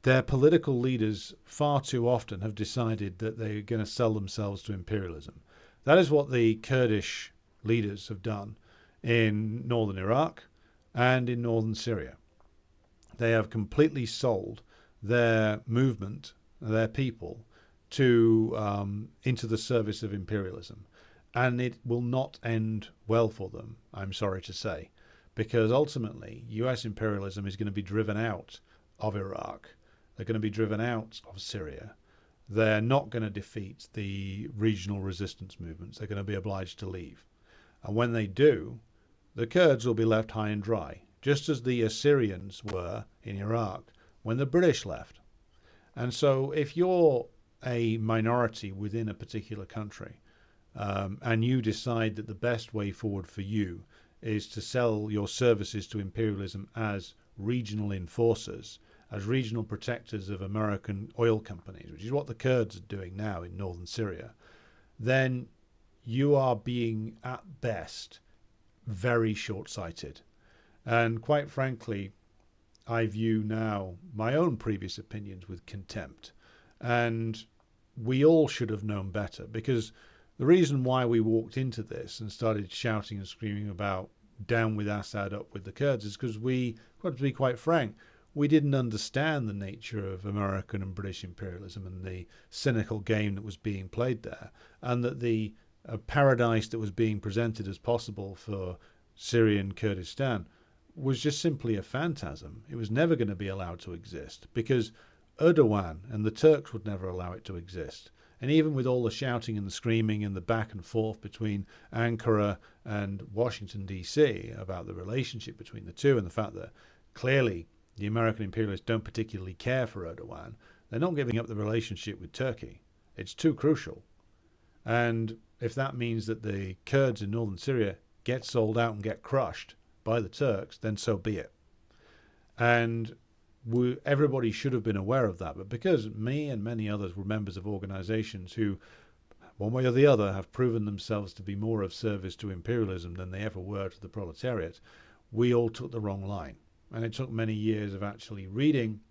their political leaders far too often have decided that they're going to sell themselves to imperialism. That is what the Kurdish leaders have done in northern Iraq and in northern Syria. They have completely sold their movement, their people, into the service of imperialism. And it will not end well for them, I'm sorry to say, because ultimately US imperialism is going to be driven out of Iraq. They're going to be driven out of Syria. They're not going to defeat the regional resistance movements. They're going to be obliged to leave. And when they do, the Kurds will be left high and dry, just as the Assyrians were in Iraq when the British left. And so if you're a minority within a particular country, and you decide that the best way forward for you is to sell your services to imperialism as regional enforcers, as regional protectors of American oil companies, which is what the Kurds are doing now in northern Syria, then you are being, at best, very short-sighted. And quite frankly, I view now my own previous opinions with contempt. And we all should have known better, because the reason why we walked into this and started shouting and screaming about down with Assad, up with the Kurds, is because we, to be quite frank, we didn't understand the nature of American and British imperialism and the cynical game that was being played there, and that the paradise that was being presented as possible for Syrian Kurdistan was just simply a phantasm. It was never going to be allowed to exist, because Erdogan and the Turks would never allow it to exist. And even with all the shouting and the screaming and the back and forth between Ankara and Washington, D.C. about the relationship between the two, and the fact that clearly the American imperialists don't particularly care for Erdogan, they're not giving up the relationship with Turkey. It's too crucial. And if that means that the Kurds in northern Syria get sold out and get crushed by the Turks, then so be it. And everybody should have been aware of that, but because me and many others were members of organizations who, one way or the other, have proven themselves to be more of service to imperialism than they ever were to the proletariat, we all took the wrong line. And it took many years of actually reading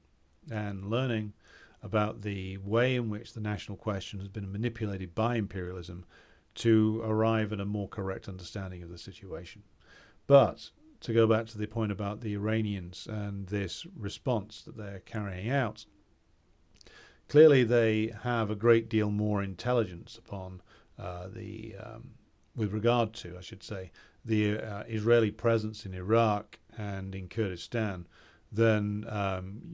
and learning about the way in which the national question has been manipulated by imperialism to arrive at a more correct understanding of the situation. But to go back to the point about the Iranians and this response that they're carrying out, clearly they have a great deal more intelligence upon with regard to, I should say, the Israeli presence in Iraq and in Kurdistan than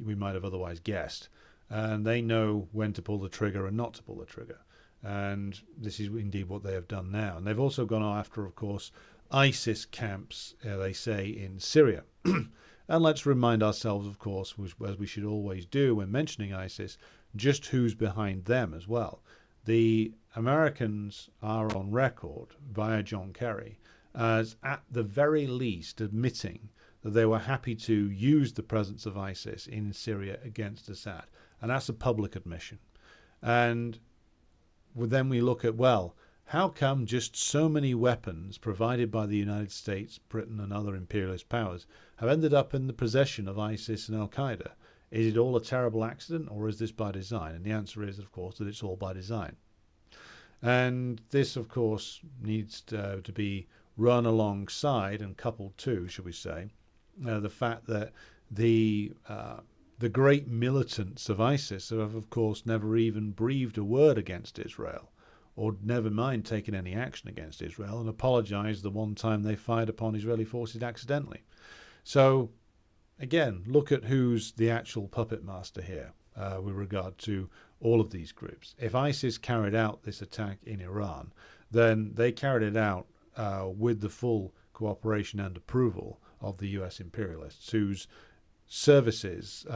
we might have otherwise guessed. And they know when to pull the trigger and not to pull the trigger. And this is indeed what they have done now. And they've also gone after, of course, ISIS camps, they say, in Syria. And let's remind ourselves, of course, as we should always do when mentioning ISIS, just who's behind them as well. The Americans are on record via John Kerry as at the very least admitting that they were happy to use the presence of ISIS in Syria against Assad. And that's a public admission. And then we look at, well, how come just so many weapons provided by the United States, Britain, and other imperialist powers have ended up in the possession of ISIS and Al-Qaeda? Is it all a terrible accident, or is this by design? And the answer is, of course, that it's all by design. And this, of course, needs to be run alongside and coupled to, shall we say, the fact that the great militants of ISIS have, of course, never even breathed a word against Israel, or never mind taken any action against Israel, and apologized the one time they fired upon Israeli forces accidentally. So, again, look at who's the actual puppet master here with regard to all of these groups. If ISIS carried out this attack in Iran, then they carried it out with the full cooperation and approval of the US imperialists, whose services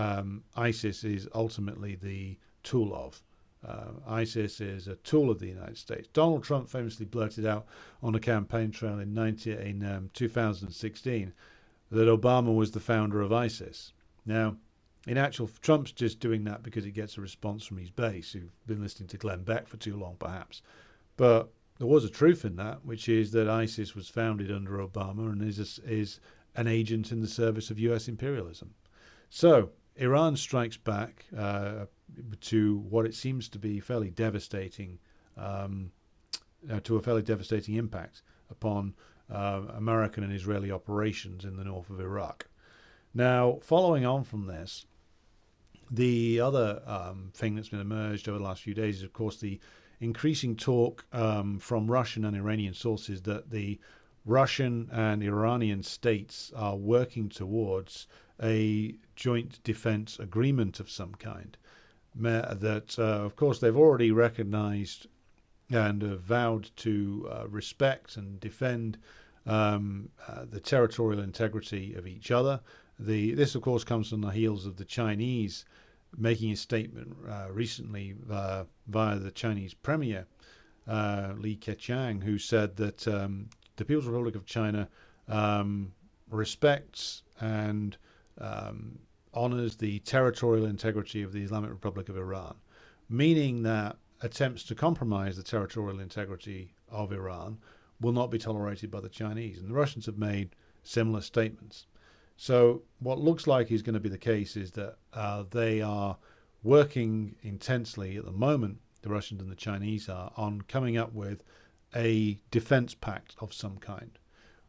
ISIS is ultimately the tool of. ISIS is a tool of the United States. Donald Trump famously blurted out on a campaign trail in 2016 that Obama was the founder of ISIS. Now, in actual, Trump's just doing that because he gets a response from his base, who've been listening to Glenn Beck for too long, perhaps. But there was a truth in that, which is that ISIS was founded under Obama and is an agent in the service of US imperialism. So Iran strikes back to what it seems to be fairly devastating, to a fairly devastating impact upon American and Israeli operations in the north of Iraq. Now, following on from this, The other thing that's been emerged over the last few days is, of course, the increasing talk from Russian and Iranian sources that the Russian and Iranian states are working towards a joint defense agreement of some kind. That, of course, they've already recognized and vowed to respect and defend the territorial integrity of each other. This, of course, comes from the heels of the Chinese making a statement recently via the Chinese Premier, Li Keqiang, who said that the People's Republic of China respects and honors the territorial integrity of the Islamic Republic of Iran, meaning that attempts to compromise the territorial integrity of Iran will not be tolerated by the Chinese. And the Russians have made similar statements. So what looks like is going to be the case is that they are working intensely at the moment, the Russians and the Chinese are, on coming up with a defense pact of some kind,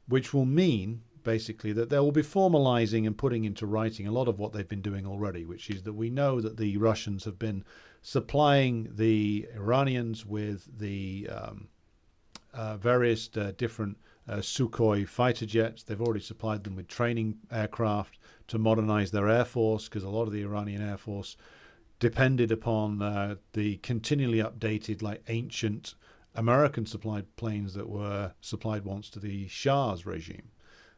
which will mean basically that they will be formalizing and putting into writing a lot of what they've been doing already, which is that we know that the Russians have been supplying the Iranians with the various different Sukhoi fighter jets. They've already supplied them with training aircraft to modernize their air force, because a lot of the Iranian air force depended upon the continually updated, like ancient American supplied planes that were supplied once to the Shah's regime.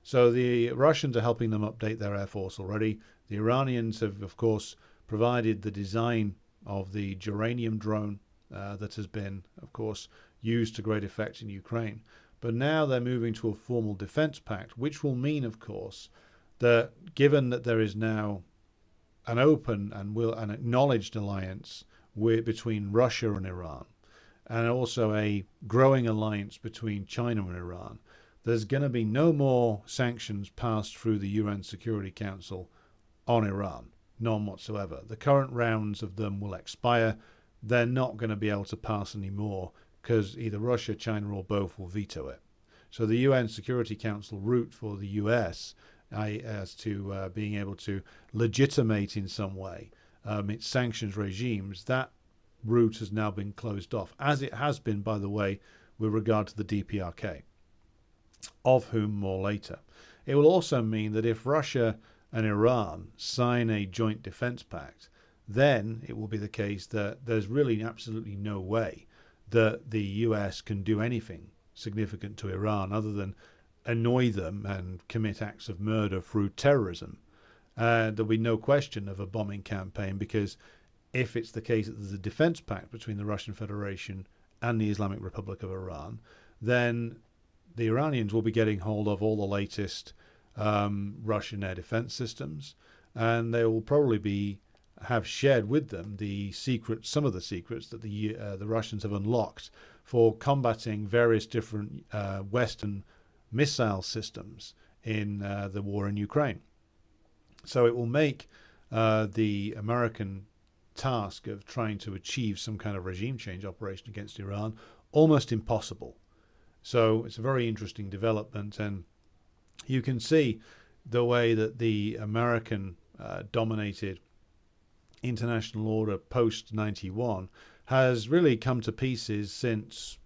So the Russians are helping them update their air force already. The Iranians have, of course, provided the design of the geranium drone that has been, of course, used to great effect in Ukraine. But now they're moving to a formal defense pact, which will mean, of course, that given that there is now an open and an acknowledged alliance between Russia and Iran, and also a growing alliance between China and Iran, there's going to be no more sanctions passed through the UN Security Council on Iran, none whatsoever. The current rounds of them will expire. They're not going to be able to pass any more, because either Russia, China, or both will veto it. So the UN Security Council route for the US as to being able to legitimate in some way its sanctions regimes, that route has now been closed off, as it has been, by the way, with regard to the DPRK, of whom more later. It will also mean that if Russia and Iran sign a joint defense pact, then it will be the case that there's really absolutely no way that the US can do anything significant to Iran other than annoy them and commit acts of murder through terrorism. There'll be no question of a bombing campaign, because if it's the case that there's a defense pact between the Russian Federation and the Islamic Republic of Iran, then the Iranians will be getting hold of all the latest Russian air defense systems, and they will probably have shared with them some of the secrets that the Russians have unlocked for combating various different Western missile systems in the war in Ukraine. So it will make the American task of trying to achieve some kind of regime change operation against Iran almost impossible. So it's a very interesting development, and you can see the way that the American dominated international order post 91 has really come to pieces since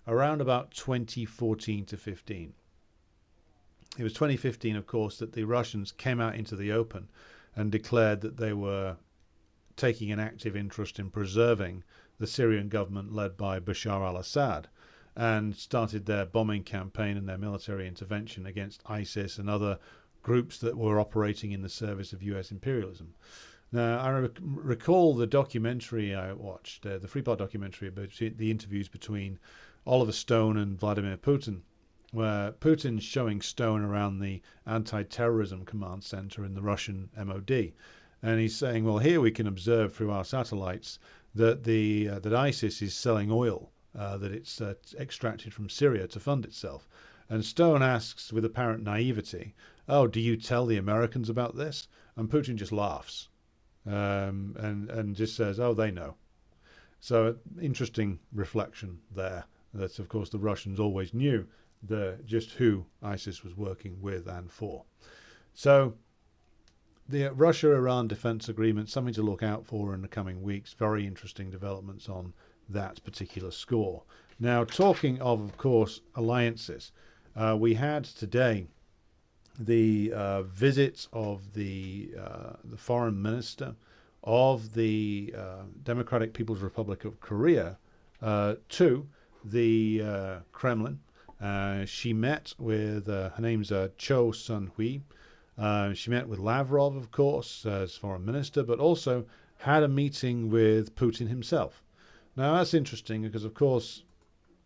around about 2014 to 15. It was 2015, of course, that the Russians came out into the open and declared that they were taking an active interest in preserving the Syrian government led by Bashar al-Assad, and started their bombing campaign and their military intervention against ISIS and other groups that were operating in the service of US imperialism. Now, I recall the documentary I watched, the three-part documentary about the interviews between Oliver Stone and Vladimir Putin, where Putin's showing Stone around the anti-terrorism command center in the Russian MOD. And he's saying, well, here we can observe through our satellites that that ISIS is selling oil, that it's extracted from Syria to fund itself. And Stone asks with apparent naivety, oh, do you tell the Americans about this? And Putin just laughs and just says, oh, they know. So interesting reflection there, that, of course, the Russians always knew just who ISIS was working with and for. So the Russia-Iran defense agreement, something to look out for in the coming weeks. Very interesting developments on that particular score. Now, talking of course, alliances, we had today the visit of the foreign minister of the Democratic People's Republic of Korea to the Kremlin. She met with, her name's Cho Sun-hui. She met with Lavrov, of course, as foreign minister, but also had a meeting with Putin himself. Now, that's interesting because, of course,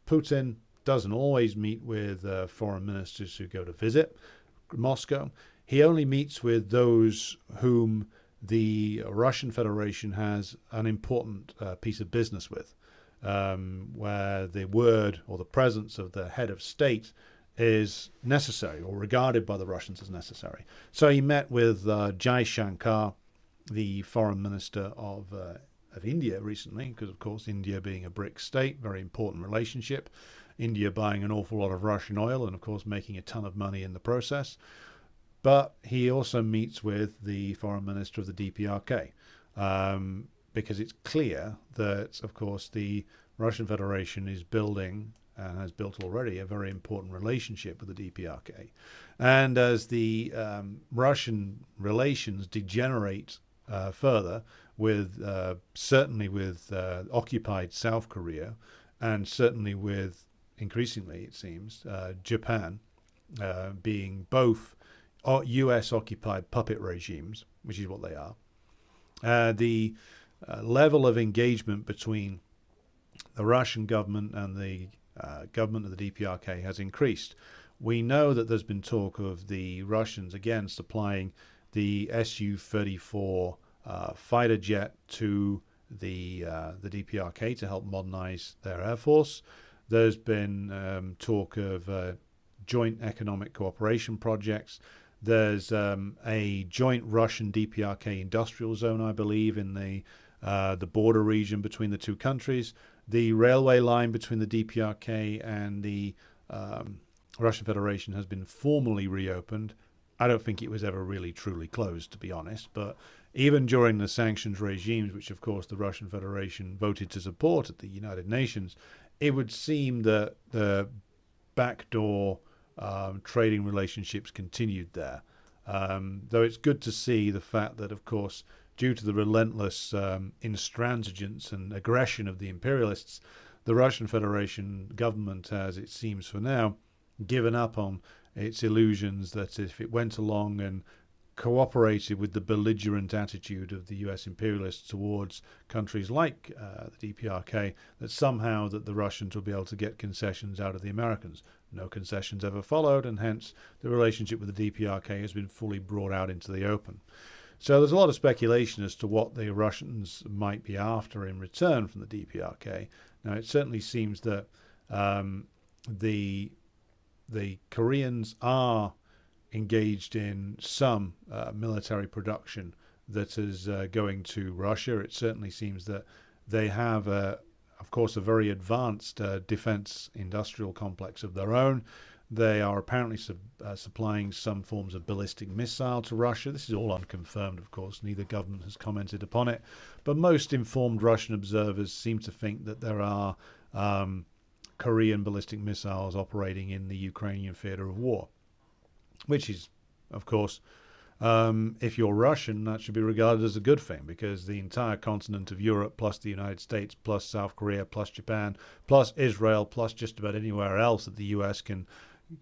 Putin doesn't always meet with foreign ministers who go to visit Moscow. He only meets with those whom the Russian Federation has an important piece of business with, where the word or the presence of the head of state is necessary or regarded by the Russians as necessary. So he met with Jai Shankar, the foreign minister of India recently, because of course India being a BRIC state, very important relationship. India buying an awful lot of Russian oil and of course making a ton of money in the process. But he also meets with the foreign minister of the DPRK, because it's clear that of course the Russian Federation is building and has built already a very important relationship with the DPRK. And as the Russian relations degenerate further with certainly with occupied South Korea, and certainly with increasingly, it seems, Japan being both US occupied puppet regimes, which is what they are, the level of engagement between the Russian government and the government of the DPRK has increased. We know that there's been talk of the Russians again supplying the Su-34 fighter jet to the DPRK to help modernize their air force. There's been talk of joint economic cooperation projects. There's a joint Russian DPRK industrial zone, I believe, in the border region between the two countries. The railway line between the DPRK and the Russian Federation has been formally reopened. I don't think it was ever really truly closed, to be honest, but even during the sanctions regimes, which of course the Russian Federation voted to support at the United Nations, it would seem that the backdoor trading relationships continued there. Though it's good to see the fact that, of course, due to the relentless intransigence and aggression of the imperialists, the Russian Federation government has, it seems for now, given up on its illusions that if it went along and cooperated with the belligerent attitude of the US imperialists towards countries like the DPRK, that somehow that the Russians will be able to get concessions out of the Americans. No concessions ever followed, and hence the relationship with the DPRK has been fully brought out into the open. So there's a lot of speculation as to what the Russians might be after in return from the DPRK. Now, it certainly seems that the Koreans are engaged in some military production that is going to Russia. It certainly seems that they have, of course, a very advanced defense industrial complex of their own. They are apparently supplying some forms of ballistic missile to Russia. This is all unconfirmed, of course. Neither government has commented upon it. But most informed Russian observers seem to think that there are Korean ballistic missiles operating in the Ukrainian theater of war, which is, of course, if you're Russian, that should be regarded as a good thing, because the entire continent of Europe, plus the United States, plus South Korea, plus Japan, plus Israel, plus just about anywhere else that the US can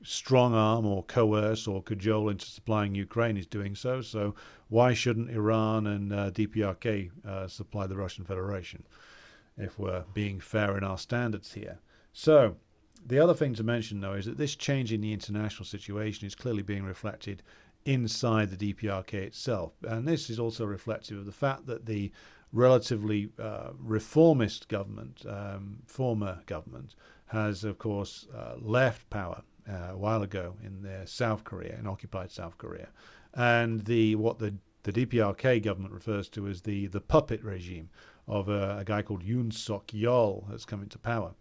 strong arm or coerce or cajole into supplying Ukraine is doing so. So why shouldn't Iran and DPRK supply the Russian Federation, if we're being fair in our standards here? So the other thing to mention, though, is that this change in the international situation is clearly being reflected inside the DPRK itself. And this is also reflective of the fact that the relatively reformist government, former government, has, of course, left power a while ago in South Korea, in occupied South Korea. And what the DPRK government refers to as the puppet regime of a guy called Yoon Suk-yeol has come into power.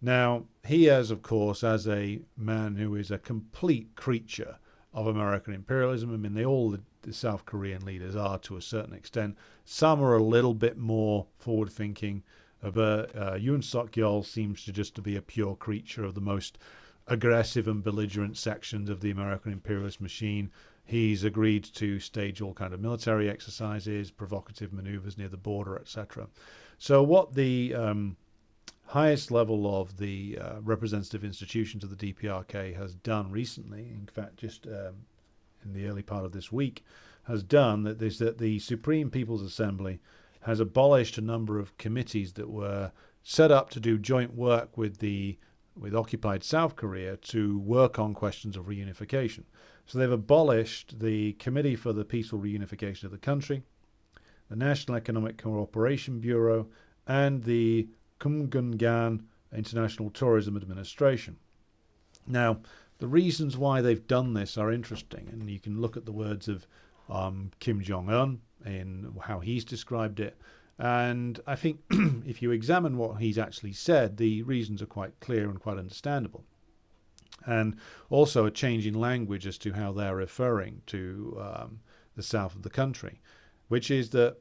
Now, he has, of course, as a man who is a complete creature of American imperialism. I mean, the South Korean leaders are to a certain extent. Some are a little bit more forward-thinking, but Yoon Suk-yeol seems to be a pure creature of the most aggressive and belligerent sections of the American imperialist machine. He's agreed to stage all kind of military exercises, provocative maneuvers near the border, etc. So what the highest level of the representative institutions of the DPRK has done recently, in fact just in the early part of this week, has done that the Supreme People's Assembly has abolished a number of committees that were set up to do joint work with occupied South Korea to work on questions of reunification. So they've abolished the Committee for the Peaceful Reunification of the Country, the National Economic Cooperation Bureau, and the Kumgungan International Tourism Administration. Now, the reasons why they've done this are interesting, and you can look at the words of Kim Jong-un in how he's described it. And I think if you examine what he's actually said, the reasons are quite clear and quite understandable. And also a change in language as to how they're referring to the south of the country, which is that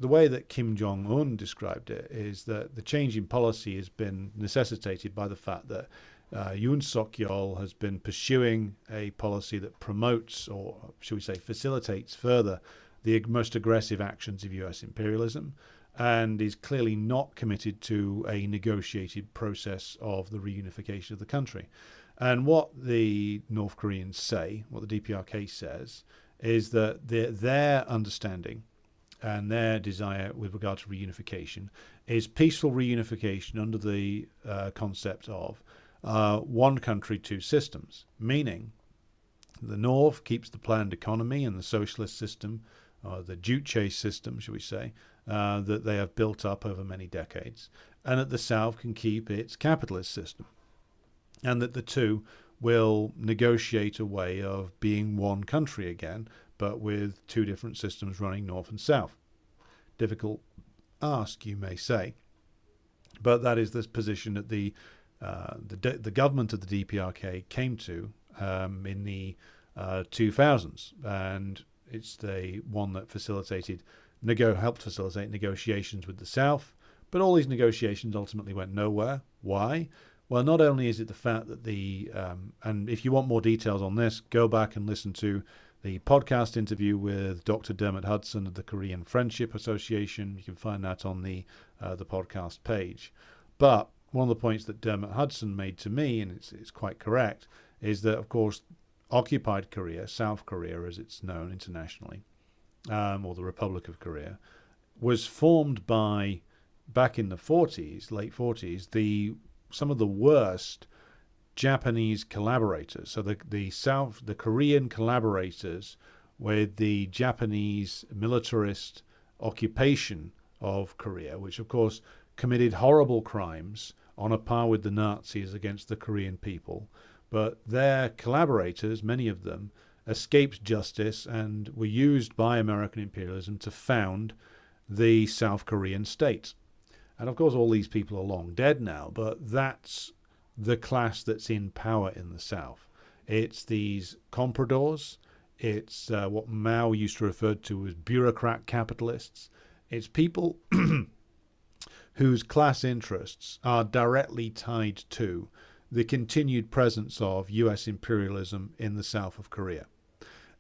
the way that Kim Jong-un described it is that the change in policy has been necessitated by the fact that Yoon Suk-yeol has been pursuing a policy that promotes, or should we say facilitates further, the most aggressive actions of US imperialism, and is clearly not committed to a negotiated process of the reunification of the country. And what the North Koreans say, what the DPRK says, is that their understanding and their desire with regard to reunification is peaceful reunification under the concept of one country, two systems, meaning the North keeps the planned economy and the socialist system, or the Juche system, shall we say, that they have built up over many decades, and that the South can keep its capitalist system, and that the two will negotiate a way of being one country again, but with two different systems running north and south. Difficult ask, you may say, but that is the position that the government of the DPRK came to in the 2000s, and it's the one that helped facilitate negotiations with the South. But all these negotiations ultimately went nowhere. Why? Well, not only is it the fact that and if you want more details on this, go back and listen to the podcast interview with Dr. Dermot Hudson of the Korean Friendship Association. You can find that on the podcast page. But one of the points that Dermot Hudson made to me, and it's quite correct, is that, of course, occupied Korea, South Korea as it's known internationally, or the Republic of Korea, was formed by, back in the 40s, late 40s, some of the worst Japanese collaborators. So the Korean collaborators with the Japanese militarist occupation of Korea, which of course committed horrible crimes on a par with the Nazis against the Korean people. But their collaborators, many of them, escaped justice and were used by American imperialism to found the South Korean state. And of course all these people are long dead now, but that's the class that's in power in the South. It's these compradors, it's what Mao used to refer to as bureaucrat capitalists. It's people whose class interests are directly tied to the continued presence of US imperialism in the south of Korea.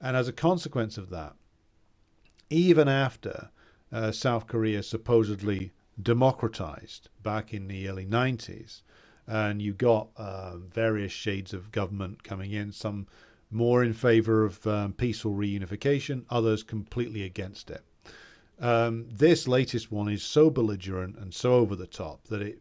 And as a consequence of that, even after South Korea supposedly democratized back in the early 90s, and you got various shades of government coming in, some more in favor of peaceful reunification, others completely against it. This latest one is so belligerent and so over the top that it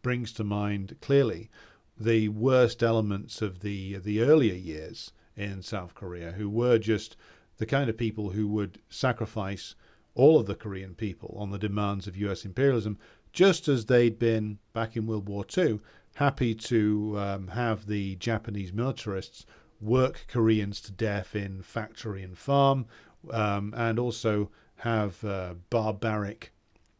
brings to mind clearly the worst elements of the earlier years in South Korea, who were just the kind of people who would sacrifice all of the Korean people on the demands of US imperialism, just as they'd been back in World War II, happy to have the Japanese militarists work Koreans to death in factory and farm, and also have barbaric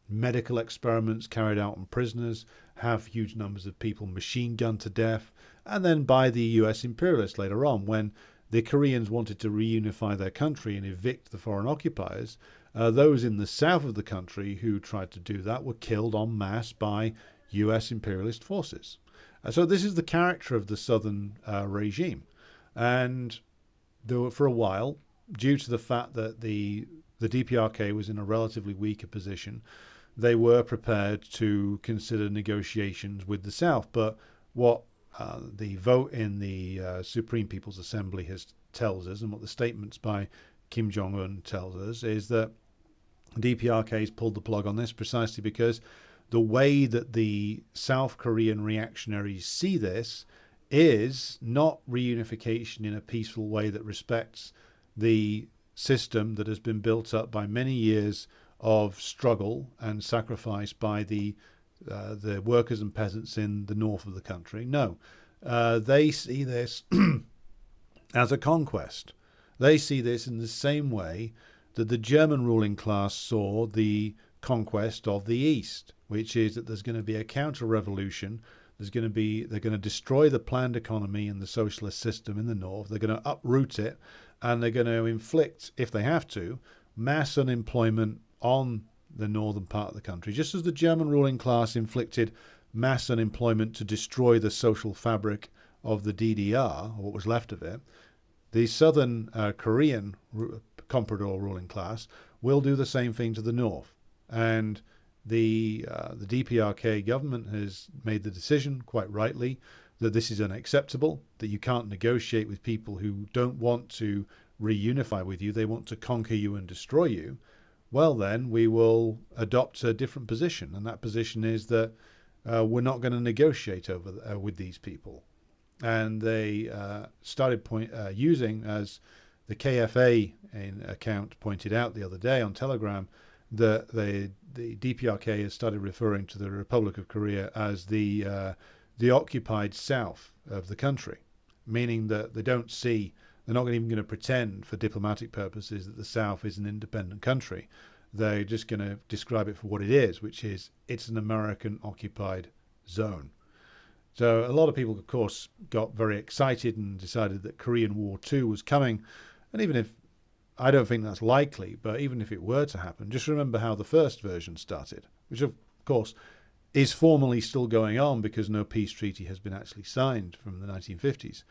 medical experiments carried out on prisoners, have huge numbers of people machine gunned to death, and then by the US imperialists later on when the Koreans wanted to reunify their country and evict the foreign occupiers, those in the south of the country who tried to do that were killed en masse by US imperialist forces. So this is the character of the southern regime. And there were, for a while, due to the fact that the DPRK was in a relatively weaker position, they were prepared to consider negotiations with the South. But what the vote in the Supreme People's Assembly tells us, and what the statements by Kim Jong-un tells us, is that DPRK has pulled the plug on this precisely because the way that the South Korean reactionaries see this is not reunification in a peaceful way that respects the system that has been built up by many years of struggle and sacrifice by the workers and peasants in the north of the country. No, they see this as a conquest. They see this in the same way that the German ruling class saw the conquest of the East, which is that there's going to be a counter-revolution. They're going to destroy the planned economy and the socialist system in the north. They're going to uproot it, and they're going to inflict, if they have to, mass unemployment on the northern part of the country, just as the German ruling class inflicted mass unemployment to destroy the social fabric of the DDR, or what was left of it. The southern Korean comprador ruling class will do the same thing to the north. And the DPRK government has made the decision, quite rightly, that this is unacceptable, that you can't negotiate with people who don't want to reunify with you. They want to conquer you and destroy you. Well, then we will adopt a different position. And that position is that we're not going to negotiate with these people. And they started using, as the KFA account pointed out the other day on Telegram, that the DPRK has started referring to the Republic of Korea as the occupied south of the country, meaning that they're not even going to pretend for diplomatic purposes that the South is an independent country. They're just going to describe it for what it is, which is it's an American occupied zone. So a lot of people, of course, got very excited and decided that Korean War II was coming. And even if, I don't think that's likely, but even if it were to happen, just remember how the first version started, which of course is formally still going on because no peace treaty has been actually signed from the 1950s.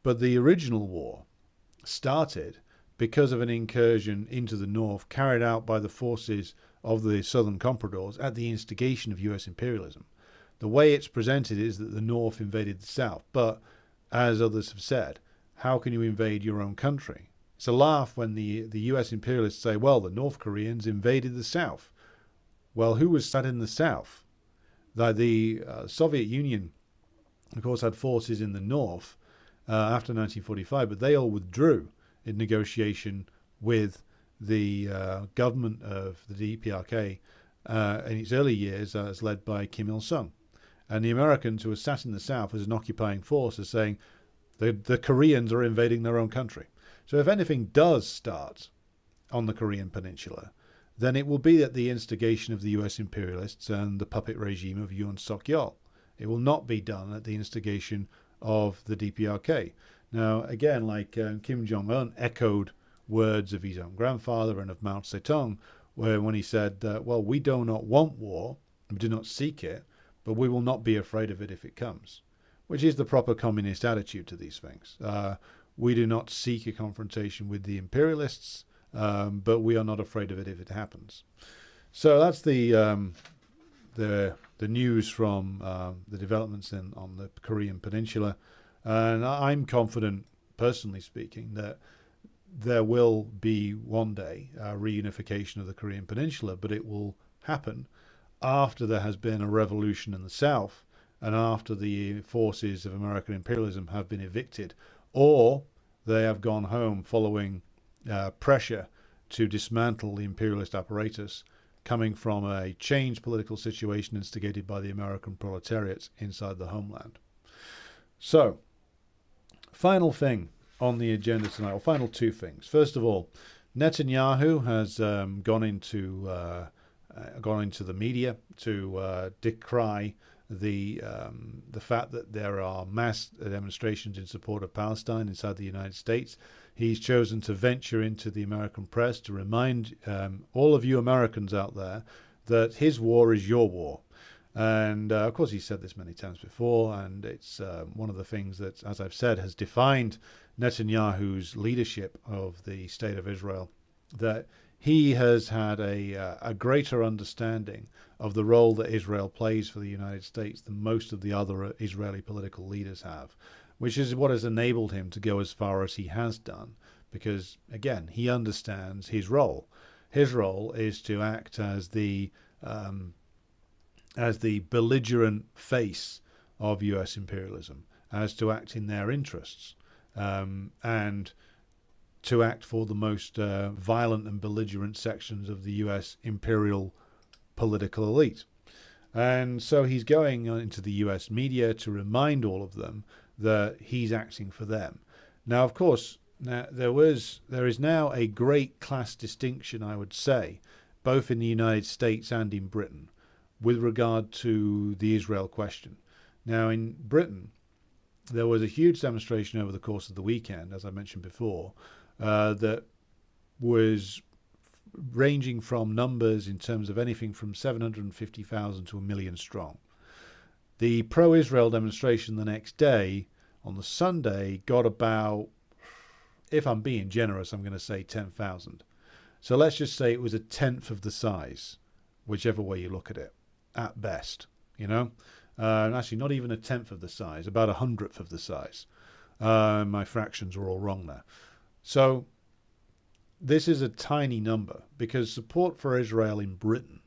But the original war started because of an incursion into the north carried out by the forces of the southern compradors at the instigation of US imperialism. The way it's presented is that the north invaded the south, but as others have said, how can you invade your own country? It's a laugh when the US imperialists say, well, the North Koreans invaded the south. Well, who was sat in the south? The Soviet Union, of course, had forces in the north after 1945, but they all withdrew in negotiation with the government of the DPRK in its early years as led by Kim Il-sung. And the Americans, who were sat in the south as an occupying force, are saying the Koreans are invading their own country. So if anything does start on the Korean peninsula, then it will be at the instigation of the US imperialists and the puppet regime of Yoon Suk-yeol. It will not be done at the instigation of the DPRK. Now, again, like Kim Jong-un echoed words of his own grandfather and of Mao Zedong, when he said, well, we do not want war, we do not seek it, but we will not be afraid of it if it comes, which is the proper communist attitude to these things. We do not seek a confrontation with the imperialists, but we are not afraid of it if it happens. So that's the news from the developments on the Korean Peninsula. And I'm confident, personally speaking, that there will be one day a reunification of the Korean Peninsula, but it will happen after there has been a revolution in the South and after the forces of American imperialism have been evicted, or they have gone home following pressure to dismantle the imperialist apparatus coming from a changed political situation instigated by the American proletariat inside the homeland. So, final thing on the agenda tonight, or final two things. First of all, Netanyahu has gone into the media to decry the fact that there are mass demonstrations in support of Palestine inside the United States. He's chosen to venture into the American press to remind all of you Americans out there that his war is your war. And of course, he's said this many times before, and it's one of the things that, as I've said, has defined Netanyahu's leadership of the State of Israel, that he has had a greater understanding of the role that Israel plays for the United States than most of the other Israeli political leaders have, which is what has enabled him to go as far as he has done, because, again, he understands his role. His role is to act as the belligerent face of U.S. imperialism, as to act in their interests, and to act for the most violent and belligerent sections of the U.S. imperial political elite. And so he's going into the U.S. media to remind all of them that he's acting for them. Now, of course, there is now a great class distinction, I would say, both in the United States and in Britain, with regard to the Israel question. Now, in Britain, there was a huge demonstration over the course of the weekend, as I mentioned before, that was ranging from numbers in terms of anything from 750,000 to 1 million strong. The pro-Israel demonstration the next day, on the Sunday, got about, if I'm being generous, I'm going to say 10,000. So let's just say it was a tenth of the size, whichever way you look at it, at best, you know. Actually, not even a tenth of the size, about 100th of the size. My fractions are all wrong there. So this is a tiny number, because support for Israel in Britain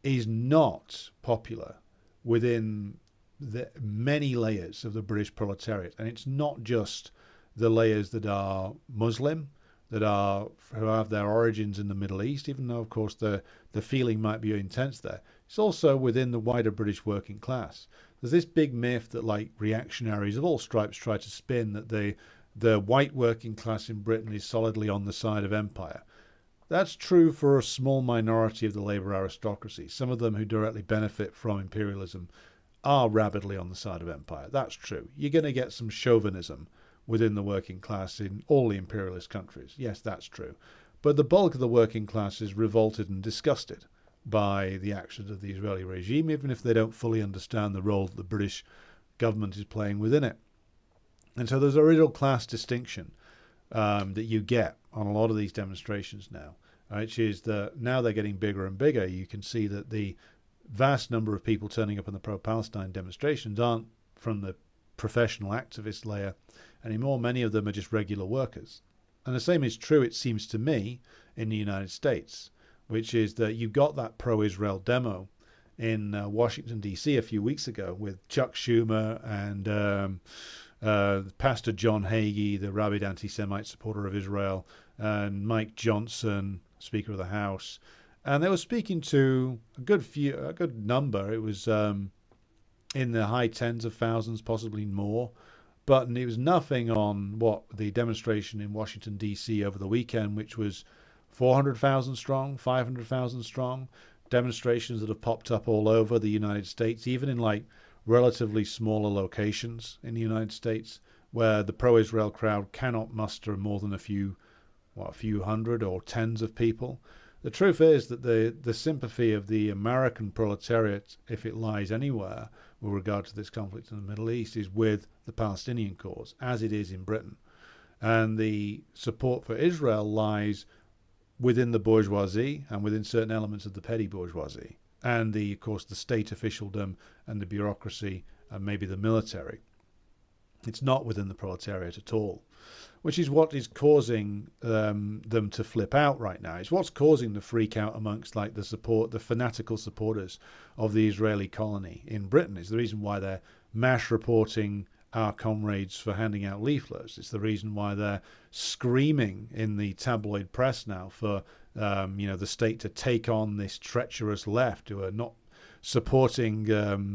is not popular within the many layers of the British proletariat. And it's not just the layers that are Muslim, who have their origins in the Middle East, even though, of course, the feeling might be intense there. It's also within the wider British working class. There's this big myth that, like, reactionaries of all stripes try to spin, that the white working class in Britain is solidly on the side of empire. That's true for a small minority of the labour aristocracy. Some of them who directly benefit from imperialism are rabidly on the side of empire. That's true. You're going to get some chauvinism within the working class in all the imperialist countries. Yes, that's true. But the bulk of the working class is revolted and disgusted by the actions of the Israeli regime, even if they don't fully understand the role that the British government is playing within it. And so there's a real class distinction that you get on a lot of these demonstrations now, which is that now they're getting bigger and bigger. You can see that the vast number of people turning up in the pro-Palestine demonstrations aren't from the professional activist layer anymore. Many of them are just regular workers. And the same is true, it seems to me, in the United States, which is that you got that pro-Israel demo in Washington, D.C. a few weeks ago with Chuck Schumer and Pastor John Hagee, the rabid anti-Semite supporter of Israel, and Mike Johnson, Speaker of the House. And they were speaking to a good number. It was in the high tens of thousands, possibly more. But it was nothing on what the demonstration in Washington, D.C. over the weekend, which was 400,000 strong, 500,000 strong, demonstrations that have popped up all over the United States, even in like relatively smaller locations in the United States, where the pro-Israel crowd cannot muster more than a few hundred or tens of people. The truth is that the sympathy of the American proletariat, if it lies anywhere with regard to this conflict in the Middle East, is with the Palestinian cause, as it is in Britain. And the support for Israel lies within the bourgeoisie and within certain elements of the petty bourgeoisie, and of course, the state officialdom and the bureaucracy and maybe the military. It's not within the proletariat at all, which is what is causing them to flip out right now. It's what's causing the freak out amongst like the fanatical supporters of the Israeli colony in Britain. It's the reason why they're mass reporting our comrades for handing out leaflets. It's the reason why they're screaming in the tabloid press now for the state to take on this treacherous left who are not supporting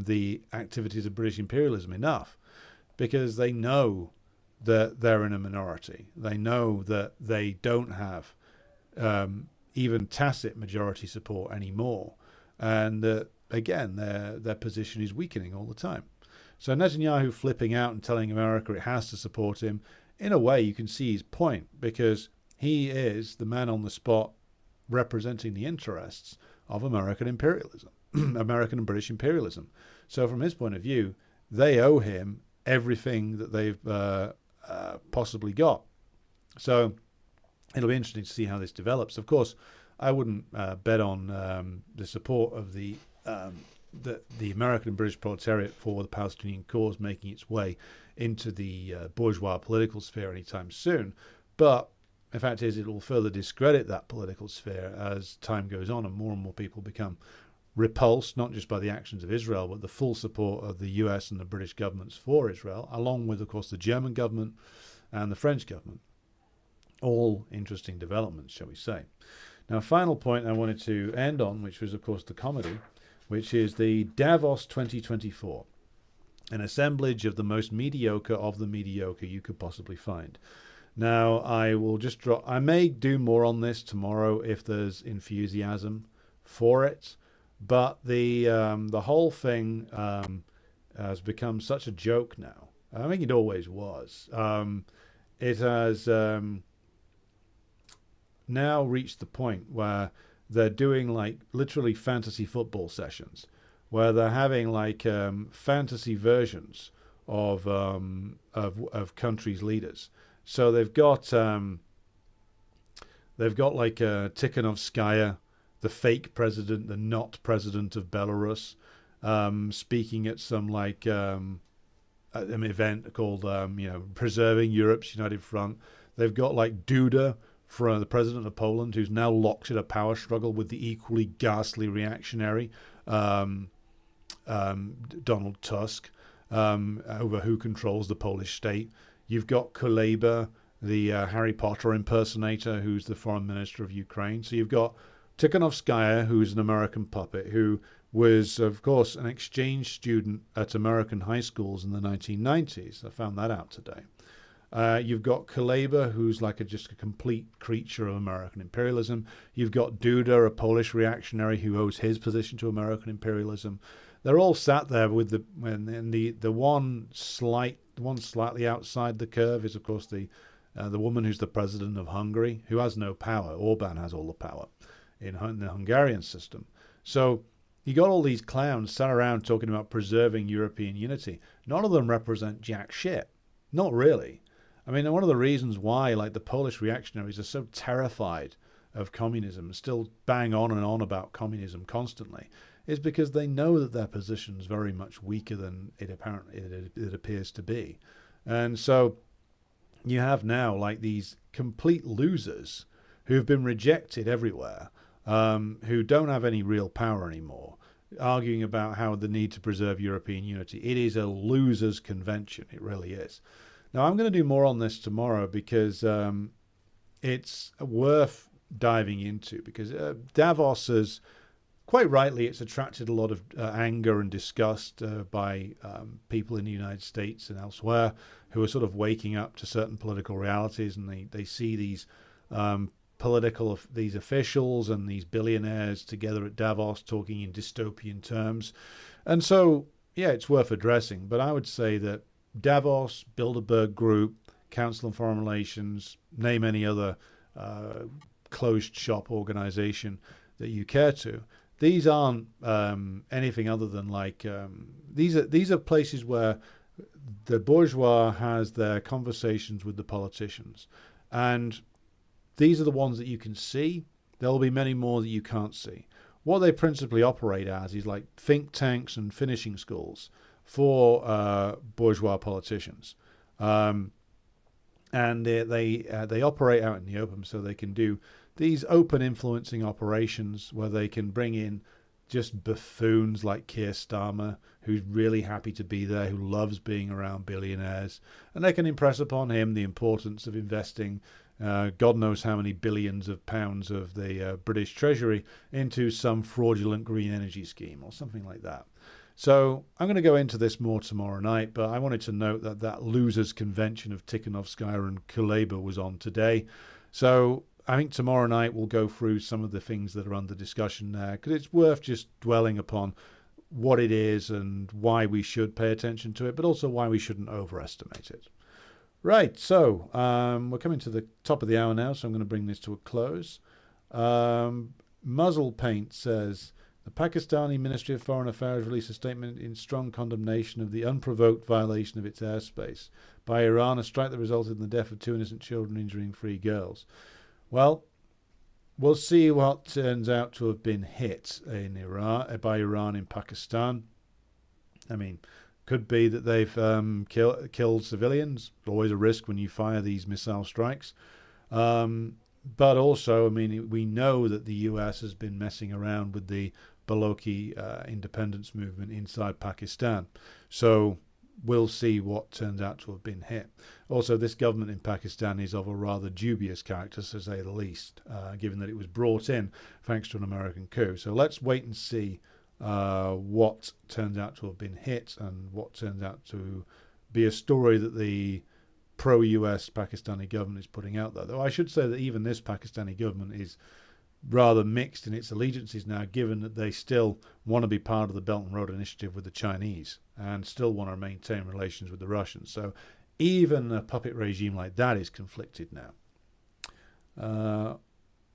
the activities of British imperialism enough, because they know that they're in a minority. They know that they don't have even tacit majority support anymore, and that again, their position is weakening all the time. So Netanyahu flipping out and telling America it has to support him, in a way you can see his point, because he is the man on the spot representing the interests of American imperialism, American and British imperialism. So from his point of view, they owe him everything that they've possibly got. So it'll be interesting to see how this develops. Of course, I wouldn't bet on the support of the American and British proletariat for the Palestinian cause making its way into the bourgeois political sphere anytime soon. But the fact is, it will further discredit that political sphere as time goes on and more people become repulsed, not just by the actions of Israel, but the full support of the US and the British governments for Israel, along with, of course, the German government and the French government. All interesting developments, shall we say. Now, a final point I wanted to end on, which was, of course, the comedy, which is the Davos 2024, an assemblage of the most mediocre of the mediocre you could possibly find. Now, I may do more on this tomorrow if there's enthusiasm for it, but the whole thing has become such a joke now. I think it always was. It has now reached the point where they're doing like literally fantasy football sessions, where they're having like fantasy versions of countries' leaders. So they've got like Tikhanovskaya, the fake president, the not president of Belarus, speaking at some like an event called Preserving Europe's United Front. They've got like Duda, for the president of Poland, who's now locked in a power struggle with the equally ghastly reactionary Donald Tusk over who controls the Polish state. You've got Kuleba, the Harry Potter impersonator, who's the foreign minister of Ukraine. So you've got Tikhanovskaya, who's an American puppet, who was, of course, an exchange student at American high schools in the 1990s. I found that out today. You've got Kuleba, who's like just a complete creature of American imperialism. You've got Duda, a Polish reactionary who owes his position to American imperialism. They're all sat there with the one slightly outside the curve is, of course, the woman who's the president of Hungary, who has no power. Orban has all the power in the Hungarian system. So you got all these clowns sat around talking about preserving European unity. None of them represent jack shit. Not really. I mean, one of the reasons why, like, the Polish reactionaries are so terrified of communism, still bang on and on about communism constantly, is because they know that their position is very much weaker than it appears to be. And so you have now, like, these complete losers who've been rejected everywhere, who don't have any real power anymore, arguing about how the need to preserve European unity. It is a losers' convention. It really is. Now, I'm going to do more on this tomorrow because it's worth diving into, because Davos has, quite rightly, it's attracted a lot of anger and disgust by people in the United States and elsewhere who are sort of waking up to certain political realities, and they see these these officials and these billionaires together at Davos talking in dystopian terms. And so, yeah, it's worth addressing. But I would say that Davos, Bilderberg Group, Council on Foreign Relations, name any other closed shop organization that you care to, these aren't anything other than like these are places where the bourgeois has their conversations with the politicians, and these are the ones that you can see. There will be many more that you can't see. What they principally operate as is like think tanks and finishing schools for bourgeois politicians, and they operate out in the open, so they can do these open influencing operations where they can bring in just buffoons like Keir Starmer, who's really happy to be there, who loves being around billionaires, and they can impress upon him the importance of investing God knows how many billions of pounds of the British Treasury into some fraudulent green energy scheme or something like that. So I'm going to go into this more tomorrow night, but I wanted to note that losers convention of Tikhanovskaya and Kuleba was on today. So I think tomorrow night we'll go through some of the things that are under discussion there, because it's worth just dwelling upon what it is and why we should pay attention to it, but also why we shouldn't overestimate it. Right, so we're coming to the top of the hour now, so I'm going to bring this to a close. Muzzle Paint says, the Pakistani Ministry of Foreign Affairs released a statement in strong condemnation of the unprovoked violation of its airspace by Iran, a strike that resulted in the death of 2 innocent children, injuring 3 girls. Well, we'll see what turns out to have been hit in Iran by Iran in Pakistan. I mean, could be that they've killed civilians. Always a risk when you fire these missile strikes. But also, I mean, we know that the US has been messing around with the Balochi independence movement inside Pakistan. So we'll see what turns out to have been hit. Also, this government in Pakistan is of a rather dubious character, to say the least, given that it was brought in thanks to an American coup. So let's wait and see what turns out to have been hit and what turns out to be a story that the pro-US Pakistani government is putting out there. Though I should say that even this Pakistani government is rather mixed in its allegiances now, given that they still want to be part of the Belt and Road Initiative with the Chinese and still want to maintain relations with the Russians. So even a puppet regime like that is conflicted now.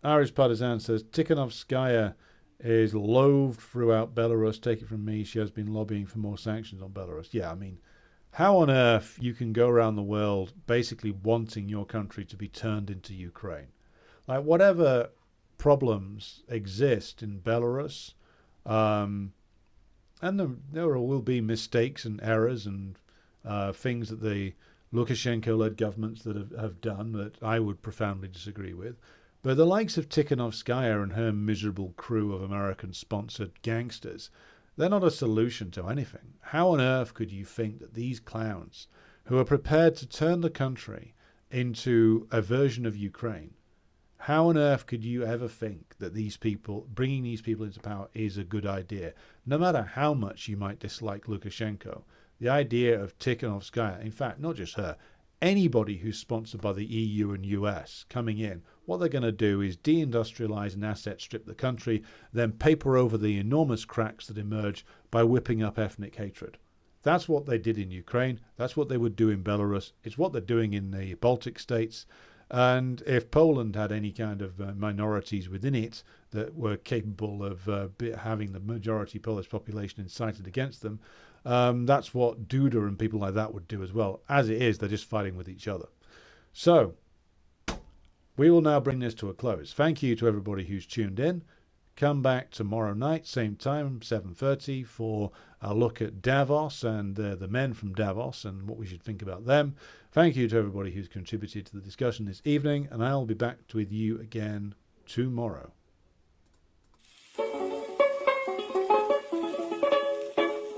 Irish Partisan says, Tikhanovskaya is loathed throughout Belarus. Take it from me, she has been lobbying for more sanctions on Belarus. Yeah, I mean, how on earth you can go around the world basically wanting your country to be turned into Ukraine? Like, whatever problems exist in Belarus, and there will be mistakes and errors and things that the Lukashenko-led governments that have done that I would profoundly disagree with. But the likes of Tikhanovskaya and her miserable crew of American-sponsored gangsters, they're not a solution to anything. How on earth could you think that these clowns, who are prepared to turn the country into a version of Ukraine, how on earth could you ever think that these people, bringing these people into power, is a good idea? No matter how much you might dislike Lukashenko, the idea of Tikhanovskaya, in fact, not just her, anybody who's sponsored by the EU and US coming in, what they're going to do is deindustrialize and asset strip the country, then paper over the enormous cracks that emerge by whipping up ethnic hatred. That's what they did in Ukraine. That's what they would do in Belarus. It's what they're doing in the Baltic states. And if Poland had any kind of minorities within it that were capable of having the majority Polish population incited against them, that's what Duda and people like that would do as well. As it is, they're just fighting with each other. So we will now bring this to a close. Thank you to everybody who's tuned in. Come back tomorrow night, same time, 7:30, for a look at Davos and the men from Davos and what we should think about them. Thank you to everybody who's contributed to the discussion this evening, and I'll be back with you again tomorrow.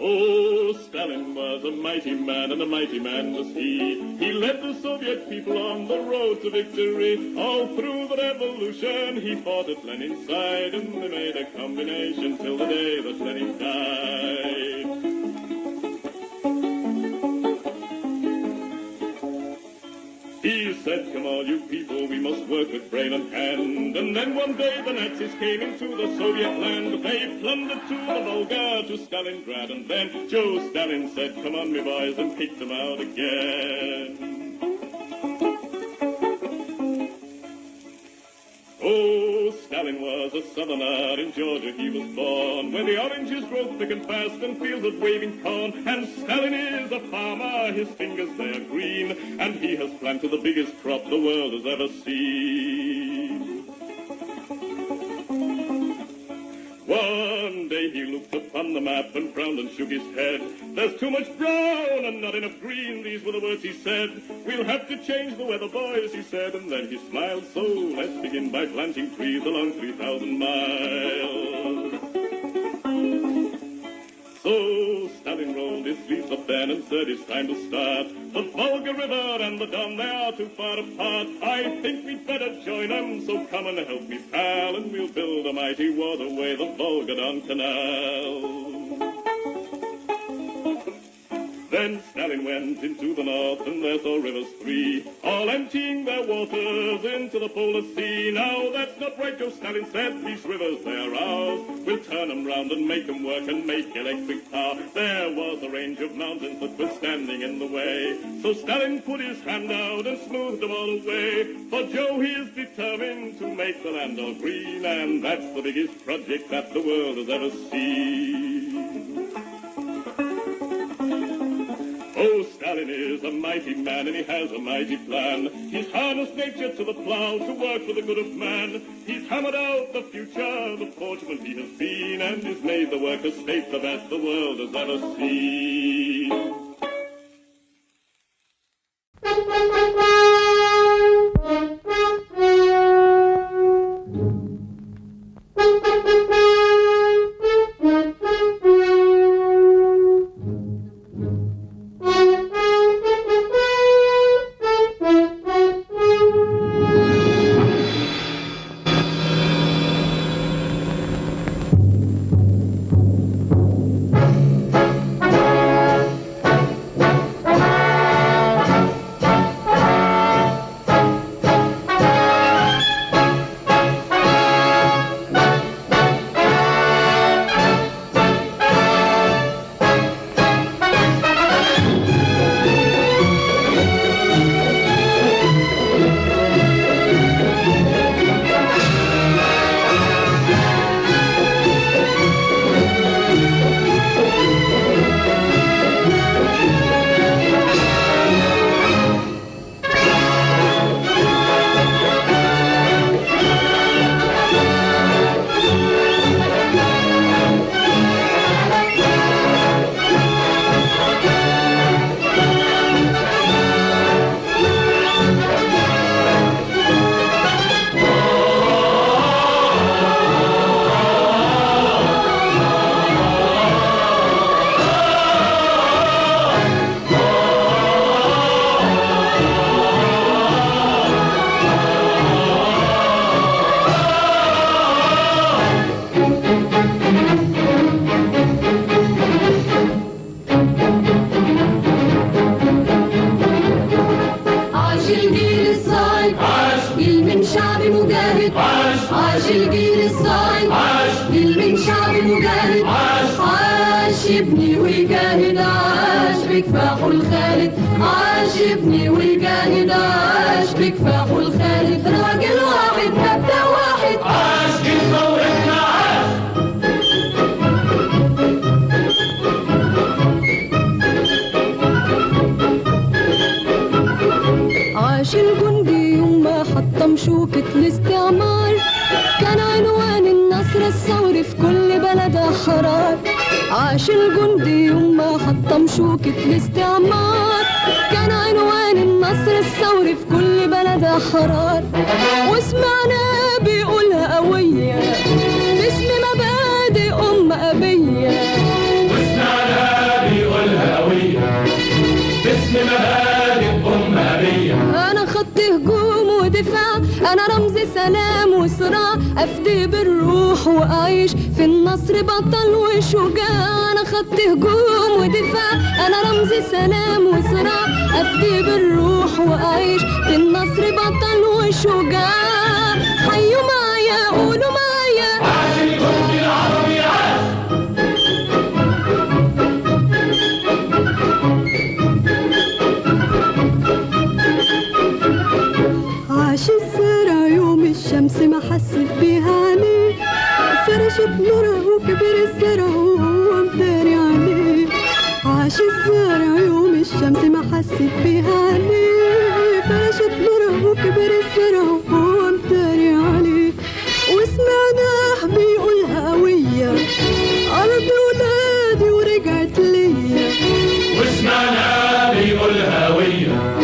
Oh, Stalin was a mighty man, and a mighty man was he. He led the Soviet people on the road to victory. All through the revolution, he fought at Lenin's side, and they made a combination till the day that Lenin died. He said, come on, you people, we must work with brain and hand. And then one day the Nazis came into the Soviet land. They plundered to the Volga, to Stalingrad. And then Joe Stalin said, come on, me boys, and kick them out again. Oh, Stalin was a southerner, in Georgia he was born, where the oranges grow thick and fast and fields of waving corn. And Stalin is a farmer, his fingers they are green, and he has planted the biggest crop the world has ever seen. One day he looked upon the map and frowned and shook his head. There's too much brown and not enough green, these were the words he said. We'll have to change the weather, boys, he said, and then he smiled. So let's begin by planting trees along 3,000 miles. So Stalin rolled his sleeves up then and said it's time to start. The Volga River and the Don, they are too far apart. I think we'd better join them, so come and help me, pal, and we'll build a mighty waterway, the Volga Don Canal. Then Stalin went into the north, and there saw rivers three, all emptying their waters into the polar sea. Now that's not right, Joe Stalin said, these rivers, they are ours. We'll turn them round and make them work and make electric power. There was a range of mountains that were standing in the way, so Stalin put his hand out and smoothed them all away. For Joe, he is determined to make the land all green, and that's the biggest project that the world has ever seen. Oh, Stalin is a mighty man, and he has a mighty plan. He's harnessed nature to the plow to work for the good of man. He's hammered out the future, the fortunate he has been, and he's made the worker state the best the world has ever seen. عاجبني ويجاهد عاش بكفاحه الخالد عاجبني ويجاهد عاش بكفاحه الخالد راجل واحد مبدأ واحد عاش جيل ثورتنا عاش الجندي يوم ما حطم شوكة الاستعمار كان عنوان النصر الثوري في كل بلد أحرار عاش الجندي يوم ما حطم شوكة الاستعمار كان عنوان النصر الثوري في كل بلد أحرار وسمعنا بيقولها قوية باسم مبادئ أبية وسمعنا بيقولها قوية باسم مبادئ أبية أنا خط هجوم ودفاع أنا رمز سلام وصراع أفدي بالروح وأعيش في النصر بطل وشجاع أنا خط هجوم ودفاع أنا رمز سلام وصراع أفدي بالروح وأعيش في النصر بطل وشجاع حيوا معايا قولوا معايا عاش الجندي العربي عاش عاش الزرع يوم الشمس ما حست بيها عليه فرشت نورها وكبر الزرع وهو مداري عليه عاش الزرع يوم الشمس ما حست بيها عليه فرشت نورها وكبر الزرع وهو مداري عليه وسمعناه بيقولها قوية أرض ولادي ورجعت ليا وسمعنا بيقولها قوية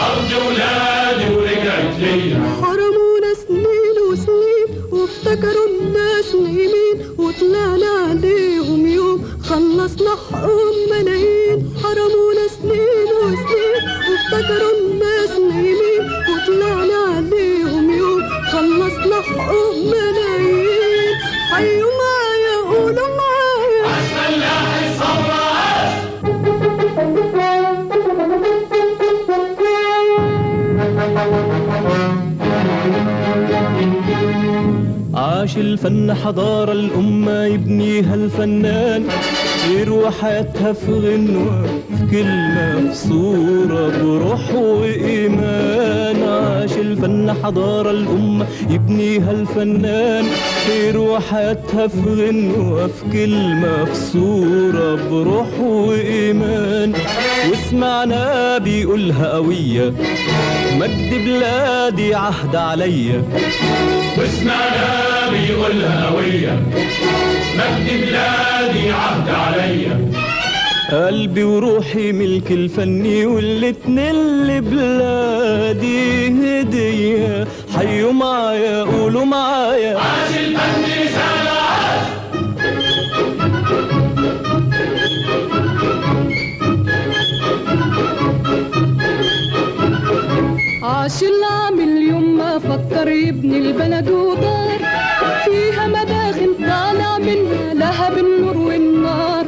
أرض ولادي ورجعت ليا حرمونا سنين وسنين وافتكروا الناس نايمين وطلعنا عليهم يوم خلصنا حقهم ملايين حرمونا سنين وسنين وافتكروا الناس نايمين وطلعنا عليهم يوم خلصنا حقهم ملايين حيوا معايا قولوا معايا عاش فلاح الثورة عاش عاش الفن حضارة الأمة يبنيها الفنان، يروى حياتها في غنوة، في كلمة، في صورة، بروح وإيمان. عاش الفن حضارة الأمة يبنيها الفنان، يروى حياتها في غنوة، في كلمة، في صورة، بروح وإيمان. وسمعنا بيقولها قوية، مجد بلادي عهد عليا. واسمعنا بيقولها قوية، مجد بلادي عهد عليا. قلبي وروحي ملك الفني، والاتنين لبلادي هدية. حيوا معايا قولوا معايا، عاش الفن رسالة عاش. عاش العامل يوم ما فكر يبني البلد ودار، فيها مداخن طالع منها لهب النور والنار.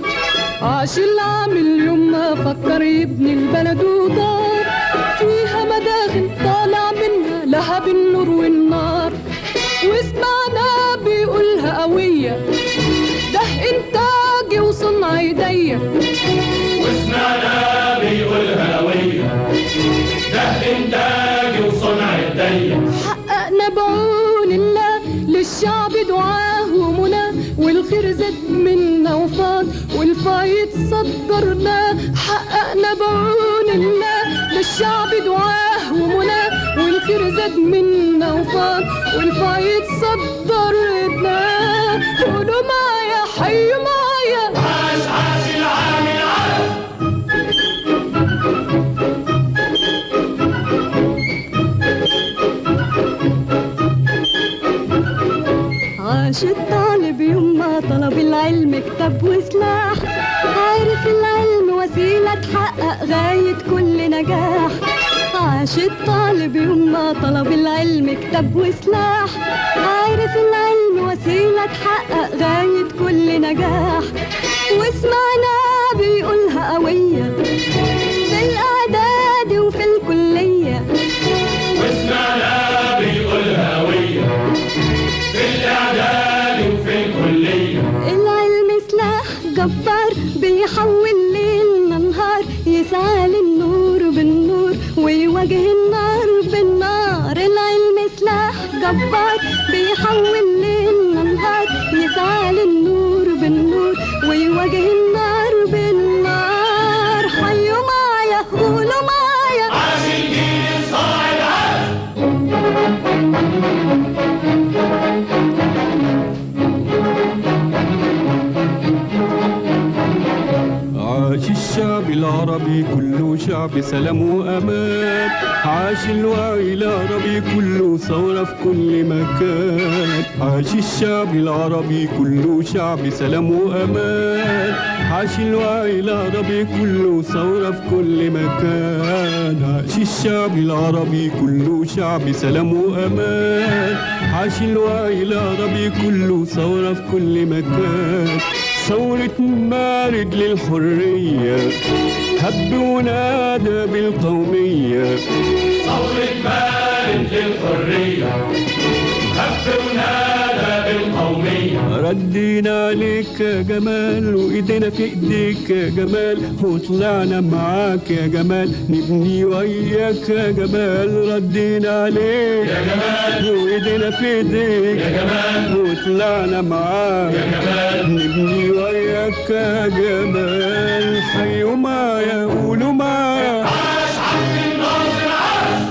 عاش العامل يوم ما فكر يبني البلد ودار، فيها مداخن طالع منها لهب النور والنار. وسمعنا بيقولها قوية، ده انتاجي وصنع ايديا. واسمعنا بيقولها قوية، ده انتاجي وصنع ايديا. حققنا بعون الله للشعب دعاه ومنى، والخير زاد منا وفاض والفايد صدرناه. حققنا بعون الله للشعب دعاه ومنى، والخير زاد منا وفاض والفايد صدرناه. قولوا معايا حيوا معايا، عاش عاش العامل عاش. عاش الطالب يوم ما طلب العلم كتاب وسلاح، عارف العلم وسيلة تحقق غاية كل نجاح. عاش الطالب يوم ما طلب العلم كتاب وسلاح، عارف العلم وسيلة تحقق غاية كل نجاح. واسمعنا بيقولها قوية، في الإعداد وفي الكلية. واسمعنا بيقولها قوية، في الإعداد وفي الكلية. العلم سلاح جبار بيحول ليلنا نهار، يسعى للنور بالنور ويواجه النار بالنار. العلم سلاح جبار بيحول ليلنا نهار، يسعى للنور بالنور ويواجه النار بالنار. حيوا معايا قولوا معايا، عاش الجيل الصاعد عاش. عاش الشعب العربي كله شعب سلام وأمان، عاش الوعي العربي كله ثورة في كل مكان. عاش الشعب العربي كله شعب سلام وأمان، عاش الوعي العربي كله ثورة في كل مكان. عاش الشعب العربي كله شعب سلام وأمان، عاش الوعي العربي كله ثورة في كل مكان. ثورة مارد للحرية، هب ونادى بالقومية. ثورة مارد للحرية، هب ونادى بالقومية. ردينا عليك يا جمال، وايدينا في ايديك يا جمال، وطلعنا معاك يا جمال، نبني وياك يا جمال. ردينا عليك يا جمال، وايدينا في ايديك يا جمال، وطلعنا معاك يا جمال. نبني وياك يا جمال. حيوا معايا قولوا معايا، عاش عبد الناصر عاش.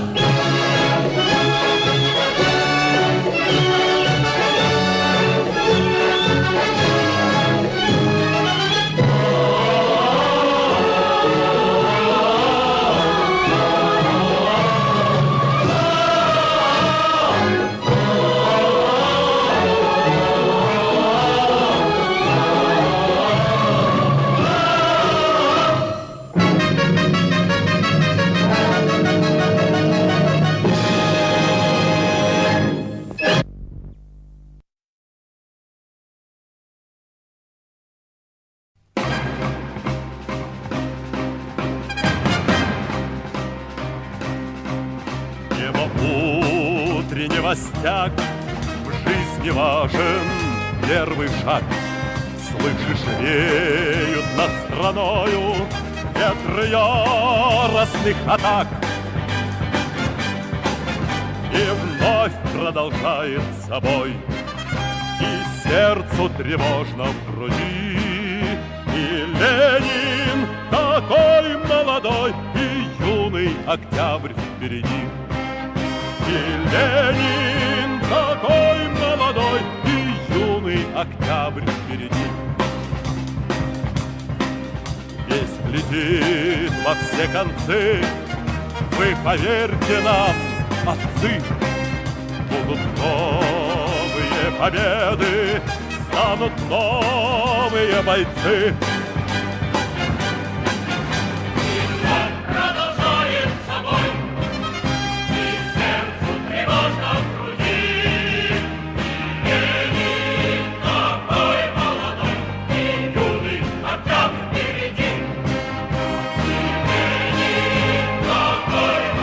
Небо в утреннего стяг не важен первый шаг. Слышишь, веют над страною ветры яростных атак. И вновь продолжается бой, и сердцу тревожно в груди. И Ленин такой молодой, и юный октябрь впереди. И Ленин такой молодой, и юный октябрь впереди. Песнь летит во все концы, вы поверьте нам, отцы. Будут новые победы, станут новые бойцы.